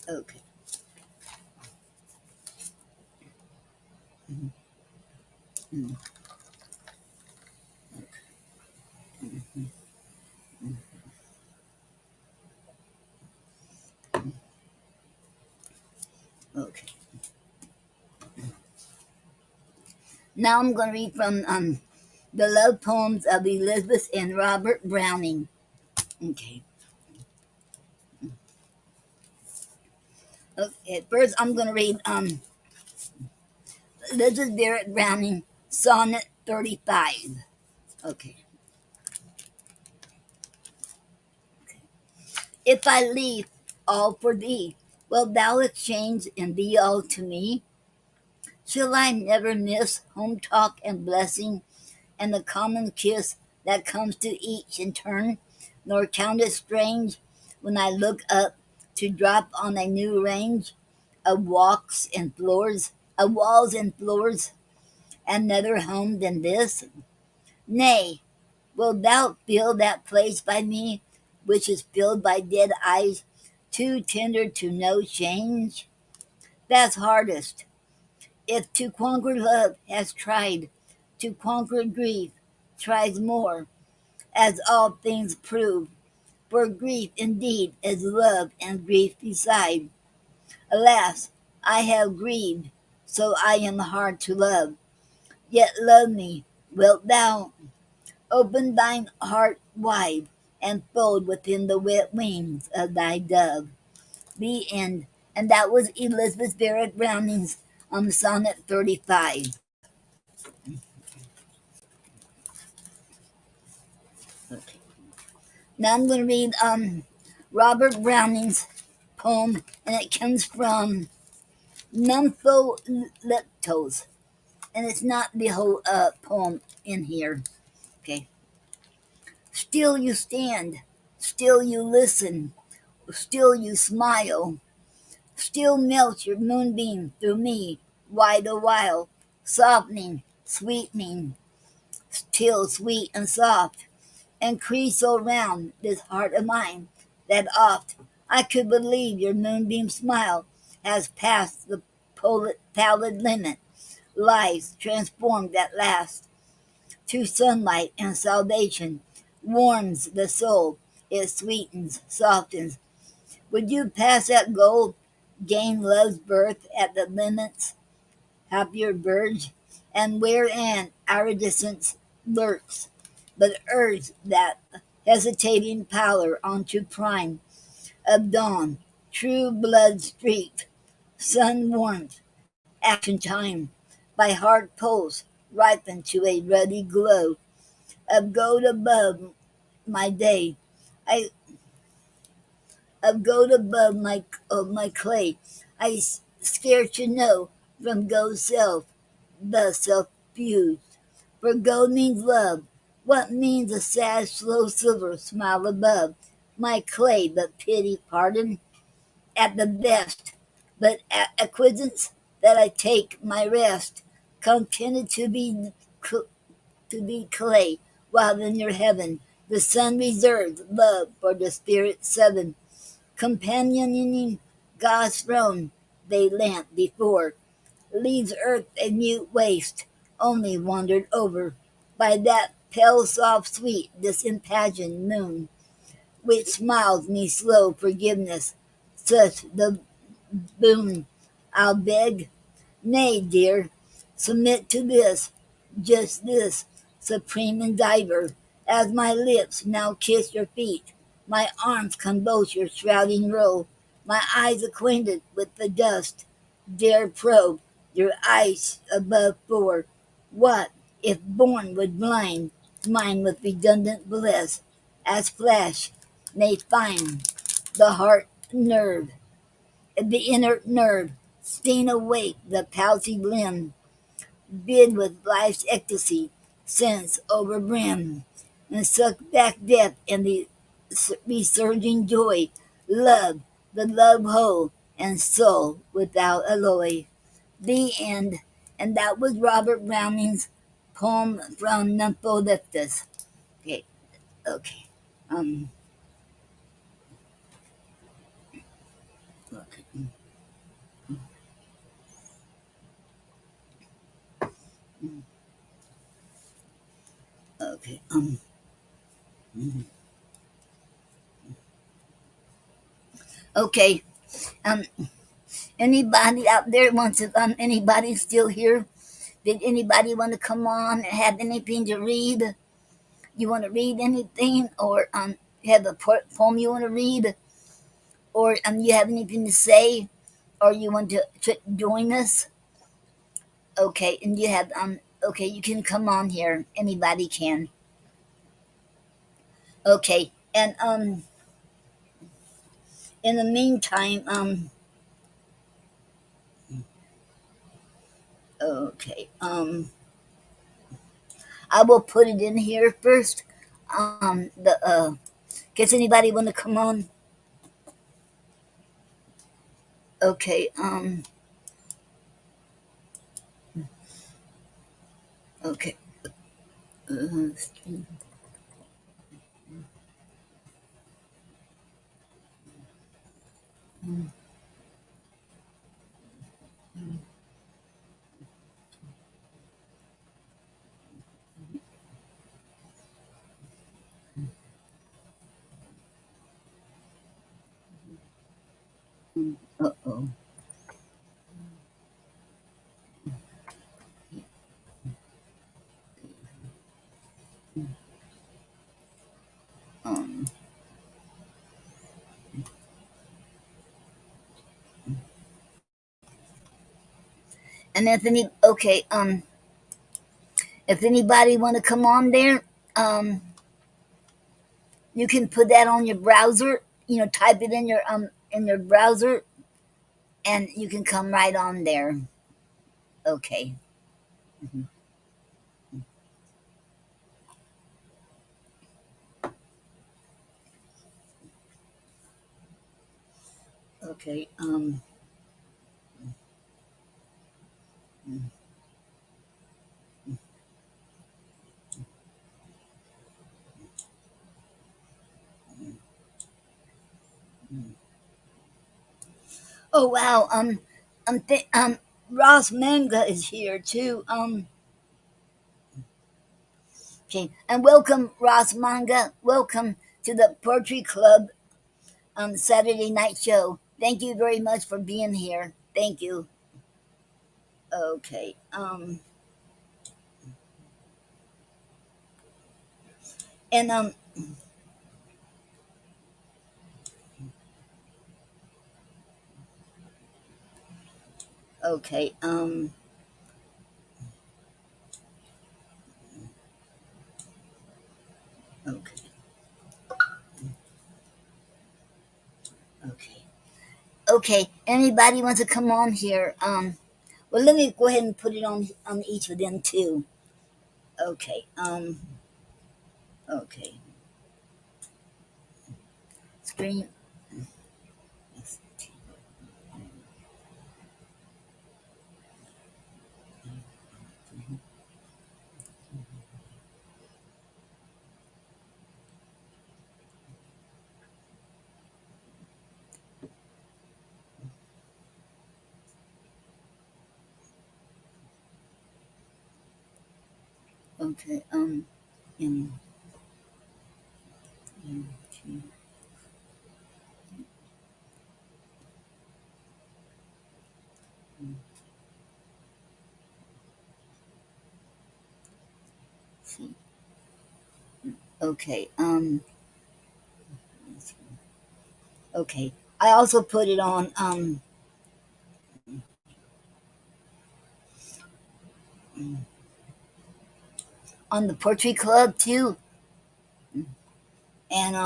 Okay. Okay. Now I'm going to read from the love poems of Elizabeth and Robert Browning. Okay. Okay. First, I'm going to read Elizabeth Barrett Browning, Sonnet 35. Okay. If I leave all for thee, wilt thou exchange and be all to me? Shall I never miss home talk and blessing, and the common kiss that comes to each in turn, nor count it strange when I look up to drop on a new range of walls and floors, another home than this? Nay, wilt thou fill that place by me, which is filled by dead eyes, too tender to know change? That's hardest. If to conquer love has tried, to conquer grief tries more, as all things prove. For grief indeed is love and grief beside. Alas, I have grieved, so I am hard to love. Yet love me, wilt thou? Open thine heart wide, and fold within the wet wings of thy dove. The end. And that was Elizabeth Barrett Browning's Sonnet 35. Okay. Now I'm going to read Robert Browning's poem, and it comes from Nympholeptos, and it's not the whole poem in here. Okay. Still you stand, still you listen, still you smile, still melt your moonbeam through me, wide a while, softening, sweetening, still sweet and soft, and crease so round this heart of mine, that oft I could believe your moonbeam smile has passed pallid limit, lives transformed at last to sunlight and salvation, warms the soul, it sweetens, softens. Would you pass that goal, gain love's birth at the limits, happier verge, and wherein iridescence lurks, but urge that hesitating pallor onto prime of dawn, true blood streaked, sun warmth, action time, by heart pulse ripen to a ruddy glow of gold above my day. I of gold above my clay. I scarce to know from gold self, thus self fused. For gold means love. What means a sad, slow silver smile above my clay? But pity, pardon, at the best, but acquiescence that I take my rest, contented to be clay, while in your heaven the sun reserves love for the spirit seven, companioning God's throne they lamp before, leaves earth a mute waste, only wandered over by that pale soft sweet disimpassioned moon, which smiles me slow forgiveness, such the boon I'll beg. Nay, dear, submit to this, just this, supreme endiver, as my lips now kiss your feet, my arms compose your shrouding robe, my eyes acquainted with the dust, dare probe your eyes above for what, if born would blind, mine with redundant bliss, as flash may find the heart nerve, the inert nerve, sting awake the palsied limb, bid with life's ecstasy, sense overbrim, and suck back death and the resurging joy, love, the love whole, and soul without alloy. The end. And that was Robert Browning's poem from Nympholeptus. Okay, okay. Um, okay. Okay. Okay. Um, anybody out there wants to? Anybody still here? Did anybody want to come on and have anything to read? You want to read anything, or you have a poem you want to read, or you have anything to say, or you want to join us? Okay, and you have Okay, you can come on here. Anybody can. Okay, and in the meantime, okay, I will put it in here first. The Does anybody want to come on? Okay, okay. Uh, oh. Um, and if anybody want to come on there, um, you can put that on your browser. Type it in your browser, and you can come right on there. Okay. Mhm. Okay. Oh wow. Ross Manga is here too. Okay, and welcome Ross Manga. Welcome to the Poetry Club Saturday night show. Thank you very much for being here. Thank you. Okay. And okay. Okay. Okay. Okay. Anybody wants to come on here? Well, let me go ahead and put it on each of them too. Okay. Okay. Screen. Okay. In, in, see. Okay. Okay. I also put it on the Poetry Club too, and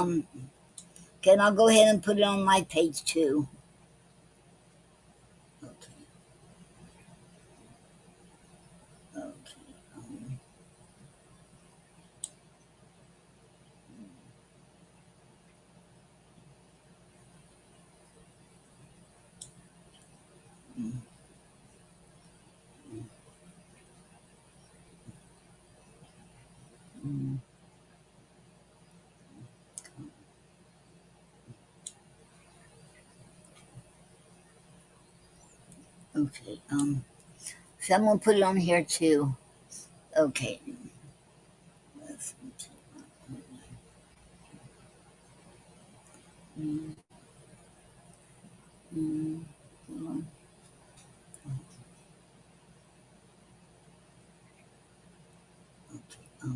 okay, and I'll go ahead and put it on my page too. Okay. Okay. Okay. So I'm gonna put it on here too. Okay. Let's- mm, mm, mm, okay.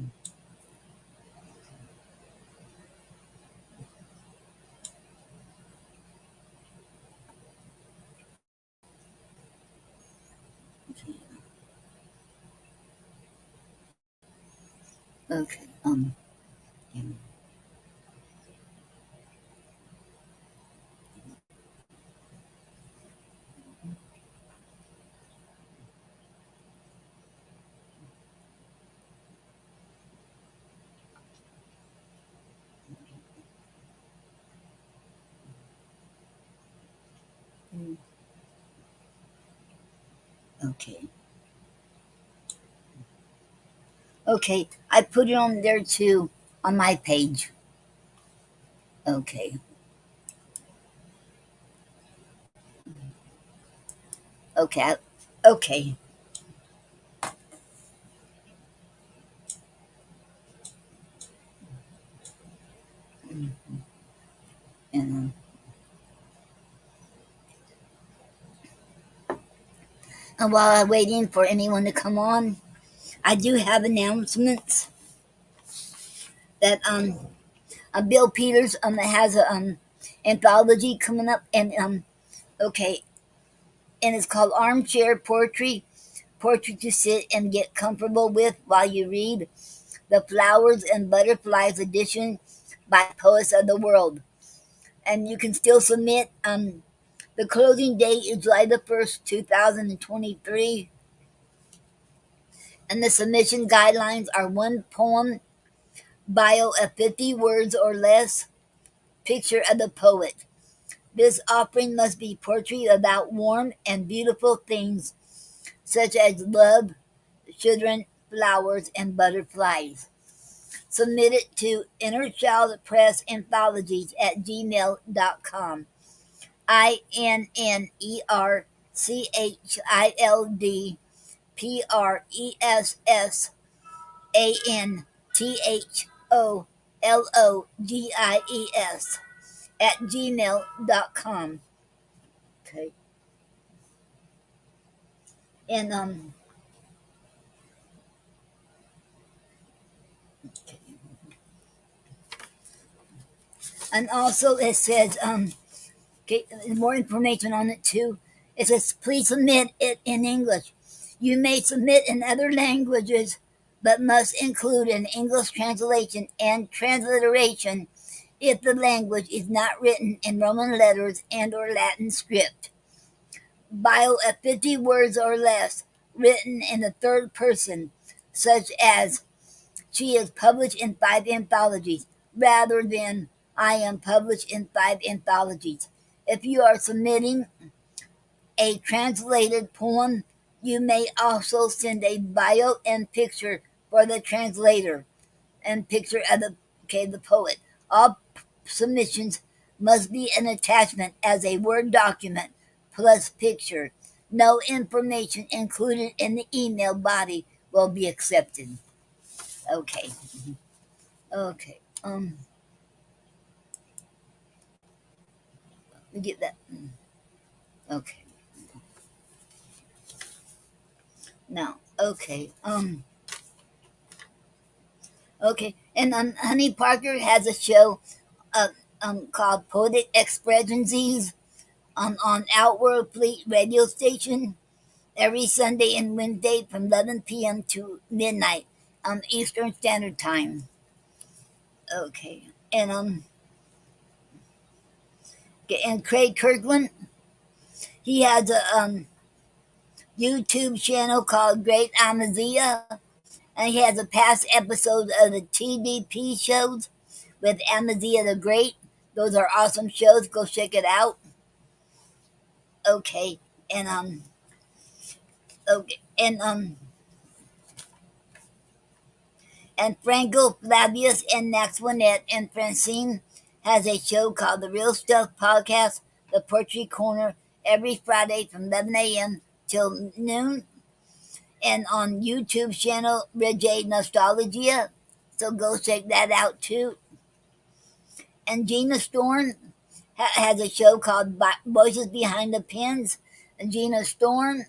Okay. Okay. Mm, mm, okay. Okay. I put it on there too on my page. Okay. Okay. Okay. And, and while I'm waiting for anyone to come on, I do have announcements that Bill Peters has a anthology coming up, and okay, and it's called Armchair Poetry, Poetry to Sit and Get Comfortable With While You Read, the Flowers and Butterflies edition by Poets of the World. And you can still submit. The closing date is July the 1st, 2023. And the submission guidelines are one poem, bio of 50 words or less, picture of the poet. This offering must be poetry about warm and beautiful things such as love, children, flowers, and butterflies. Submit it to Inner Child Press Anthologies at gmail.com. INNER ChildPressANTHOLOGIES at gmail.com. Okay. And and also it says okay, more information on it too. It says please submit it in English. You may submit in other languages, but must include an English translation and transliteration if the language is not written in Roman letters and or Latin script. Bio at 50 words or less, written in the third person, such as she is published in 5 anthologies, rather than I am published in 5 anthologies. If you are submitting a translated poem, you may also send a bio and picture for the translator and picture of the poet. All submissions must be an attachment as a Word document plus picture. No information included in the email body will be accepted. Okay. Okay. Let me get that. Okay. Now, okay. Okay. And Honey Parker has a show uh, called Poetic Expressions on Outward Fleet radio station every Sunday and Wednesday from 11 p.m. to midnight Eastern Standard Time. Okay. And Craig Kirkland, he has a YouTube channel called Great Amazia, and he has a past episode of the TVP shows with Amazia the Great. Those are awesome shows. Go check it out. Okay. And okay. And Franco, Flavius, and Naxwanette and Francine has a show called The Real Stuff Podcast, The Poetry Corner, every Friday from 11 a.m. till noon. And on YouTube channel, Reggae Nostalgia. So go check that out too. And Gina Storm has a show called Voices Behind the Pens. And Gina Storm,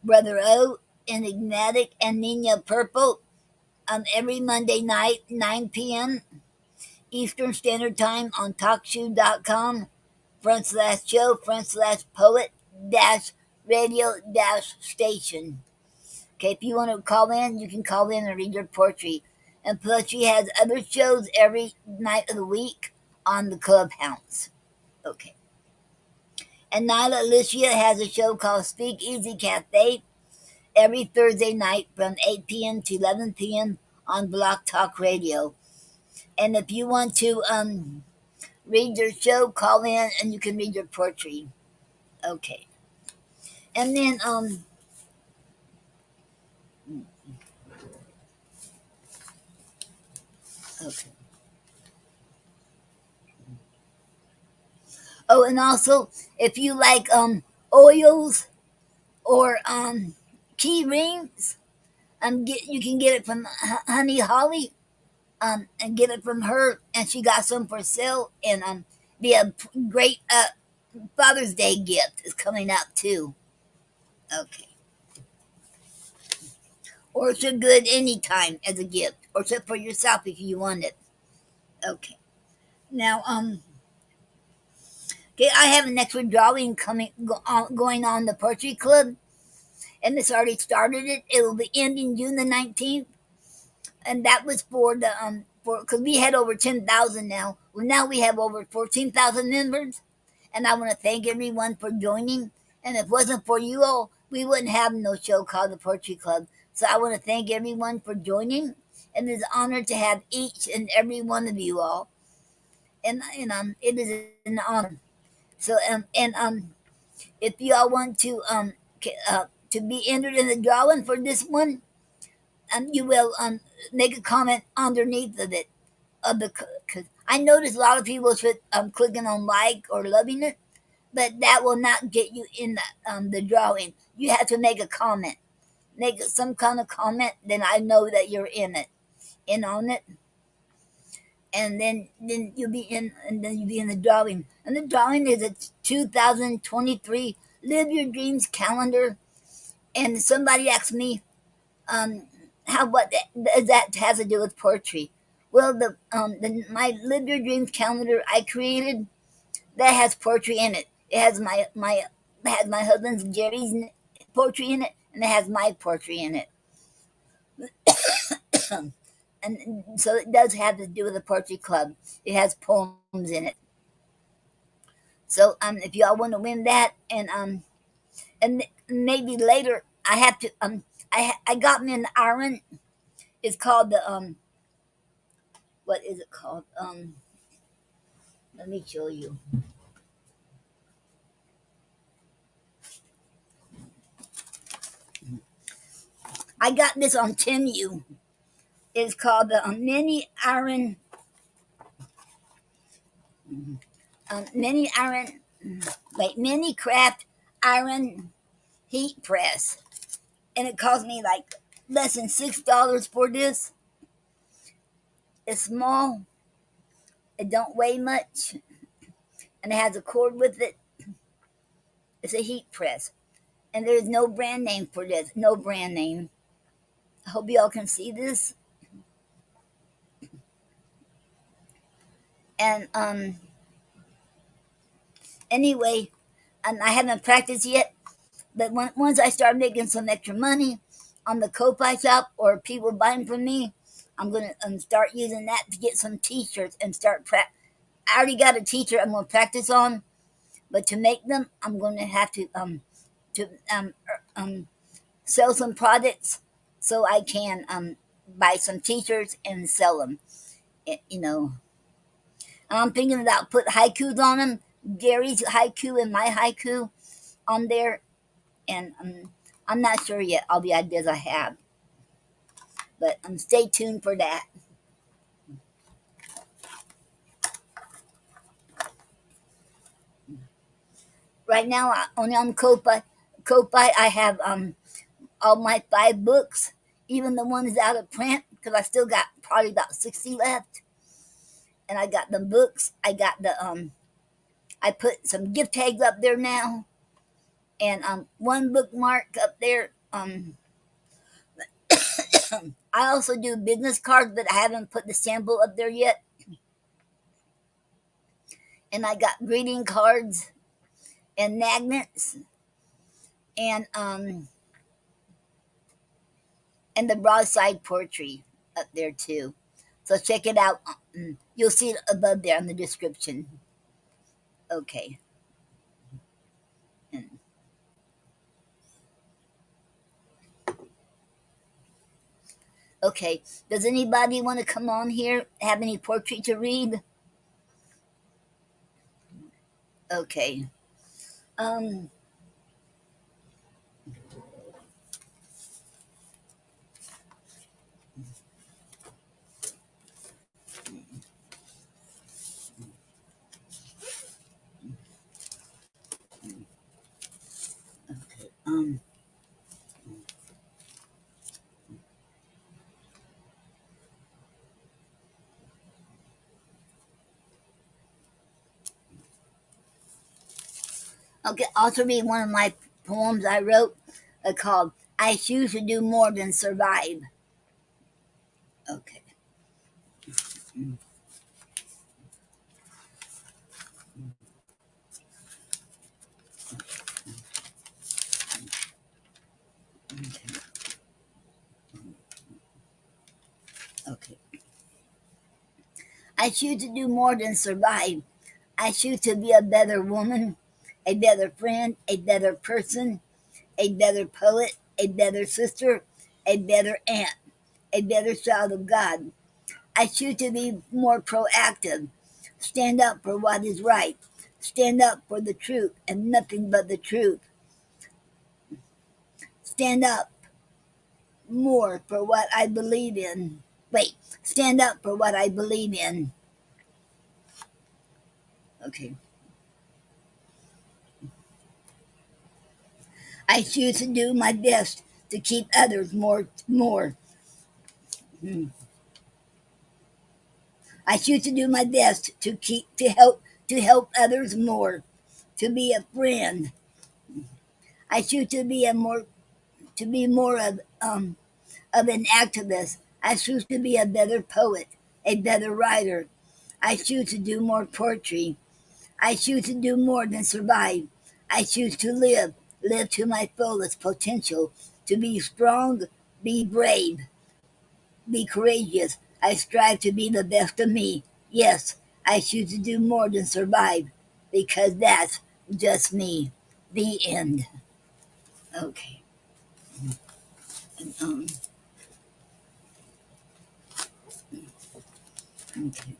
Brother O, Enigmatic, and Nina Purple every Monday night, 9 p.m. Eastern Standard Time on TalkShoe.com /show /poet radio station. Okay, if you want to call in, you can call in and read your poetry. And plus, she has other shows every night of the week on the Clubhouse. Okay. And Nyla Alicia has a show called Speak Easy Cafe every Thursday night from 8 p.m. to 11 p.m. on Block Talk Radio. And if you want to read your show, call in and you can read your poetry. Okay. And then okay. Oh, and also if you like oils or key rings, you can get it from Honey Holly, and get it from her, and she got some for sale, and be a great Father's Day gift is coming up too. Okay. Or it's a good anytime as a gift, or just for yourself if you want it. Okay. Now, okay, I have an extra drawing going on the Poetry Club, and it's already started it. It will be ending June the 19th, and that was for the for because we had over 10,000 now. Well, now we have over 14,000 members, and I want to thank everyone for joining. And if it wasn't for you all, we wouldn't have no show called the Poetry Club. So I want to thank everyone for joining, and it's an honor to have each and every one of you all. And it is an honor. So if you all want to be entered in the drawing for this one, you will make a comment underneath of it. Cause I noticed a lot of people clicking on like or loving it, but that will not get you in the drawing. You have to make a comment, make some kind of comment. Then I know that you're in on it, and then you'll be in, and then you'll be in the drawing. And the drawing is a 2023 Live Your Dreams calendar. And somebody asked me, um, how what that has to do with poetry. Well, the my Live Your Dreams calendar I created, that has poetry in it. It has it has my husband's Jerry's poetry in it, and it has my poetry in it. And so it does have to do with the poetry club. It has poems in it. So if y'all want to win that, and maybe later I have to I got me an iron. It's called the what is it called? Let me show you. I got this on Temu. It's called the mini iron, like mini craft iron heat press, and it cost me like less than $6 for this. It's small. It don't weigh much, and it has a cord with it. It's a heat press, and there's no brand name for this. No brand name. I hope y'all can see this. And anyway, and I haven't practiced yet. But once I start making some extra money on the Ko-Fi shop, or people buying from me, I'm gonna start using that to get some T-shirts and start practice. I already got a T-shirt I'm gonna practice on, but to make them, I'm gonna have to sell some products so I can buy some T-shirts and sell them. You know, I'm thinking about put haikus on them, Gary's haiku and my haiku on there, and I'm not sure yet all the ideas I have, but stay tuned for that. Right now, only on Ko-Fi, I have all my 5 books, even the ones out of print, because I still got probably about 60 left. And I got the books. I got the I put some gift tags up there now, and one bookmark up there. I also do business cards, but I haven't put the sample up there yet. And I got greeting cards and magnets, and the broadside poetry up there too. So check it out. You'll see it above there in the description. Okay. Okay. Does anybody want to come on here? Have any poetry to read? Okay. Um. Okay. Okay. Also read one of my poems I wrote called "I Choose to Do More Than Survive." Okay. Okay. I choose to do more than survive. I choose to be a better woman, a better friend, a better person, a better poet, a better sister, a better aunt, a better child of God. I choose to be more proactive, stand up for what is right, stand up for the truth and nothing but the truth, stand up more for what I believe in. Wait, stand up for what I believe in. Okay. I choose to do my best to keep others more. Hmm. I choose to do my best to help others more, to be a friend. I choose to be more of an activist. I choose to be a better poet, a better writer. I choose to do more poetry. I choose to do more than survive. I choose to live to my fullest potential, to be strong, be brave, be courageous. I strive to be the best of me. Yes, I choose to do more than survive, because that's just me. The end. Okay. Um, okay.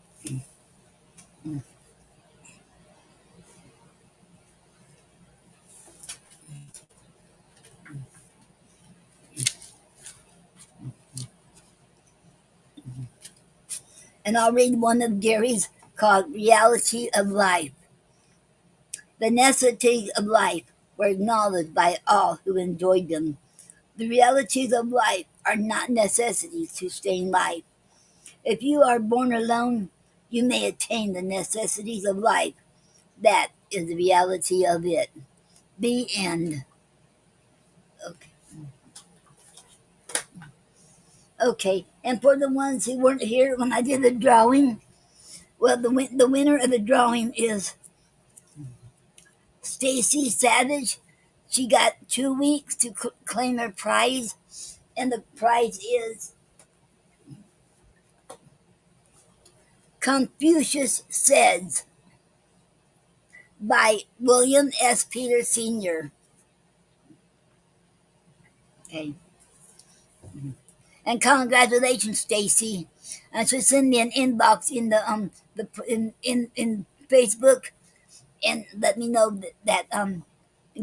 And I'll read one of Gary's called Reality of Life. The necessities of life were acknowledged by all who enjoyed them. The realities of life are not necessities to sustain life. If you are born alone, you may attain the necessities of life. That is the reality of it. The end. Okay. Okay. And for the ones who weren't here when I did the drawing, well, the winner of the drawing is Stacy Savage. She got 2 weeks to claim her prize, and the prize is Confucius Says by William S. Peter Sr. Okay. And congratulations, Stacy. And so send me an inbox in in Facebook, and let me know that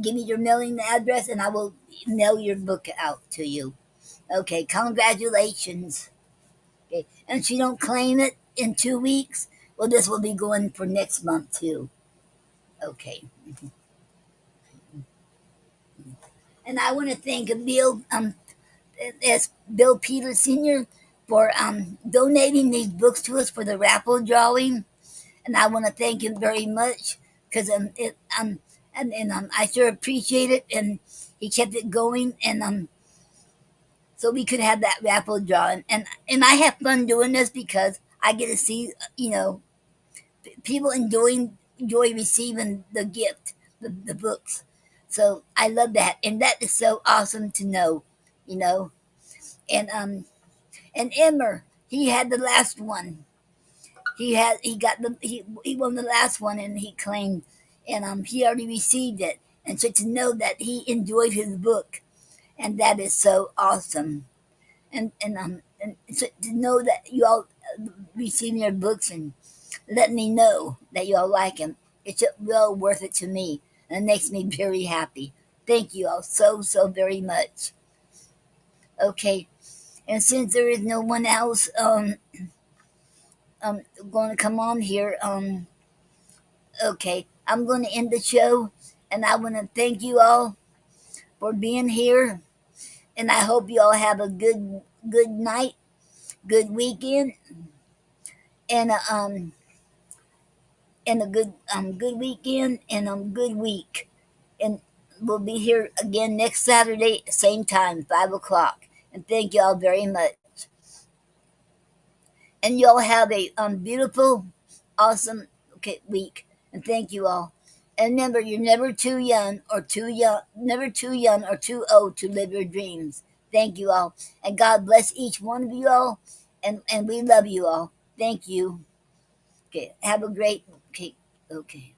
give me your mailing address, and I will mail your book out to you. Okay, congratulations. Okay, and if you don't claim it in 2 weeks, well, this will be going for next month too. Okay, and I want to thank Bill, as Bill Peter Sr. for donating these books to us for the raffle drawing, and I want to thank him very much because I sure appreciate it, and he kept it going, and so we could have that raffle drawing, and I have fun doing this because I get to see people enjoy receiving the gift, the books. So I love that, and that is so awesome to know, you know. And Emmer, he had the last one. He won the last one, and he claimed, and he already received it. And so to know that he enjoyed his book, and that is so awesome. And so to know that you all receive your books and let me know that you all like them, it's well worth it to me, and it makes me very happy. Thank you all so very much. Okay, and since there is no one else going to come on here, okay, I'm going to end the show, and I want to thank you all for being here, and I hope you all have a good night, good weekend, and a good weekend, and good week, and we'll be here again next Saturday, same time, 5 o'clock. And thank you all very much, and y'all have a beautiful, awesome week, and thank you all. And remember, you're never too young or too old to live your dreams. Thank you all. And God bless each one of you all. And we love you all. Thank you. Okay. Have a great, okay. Okay.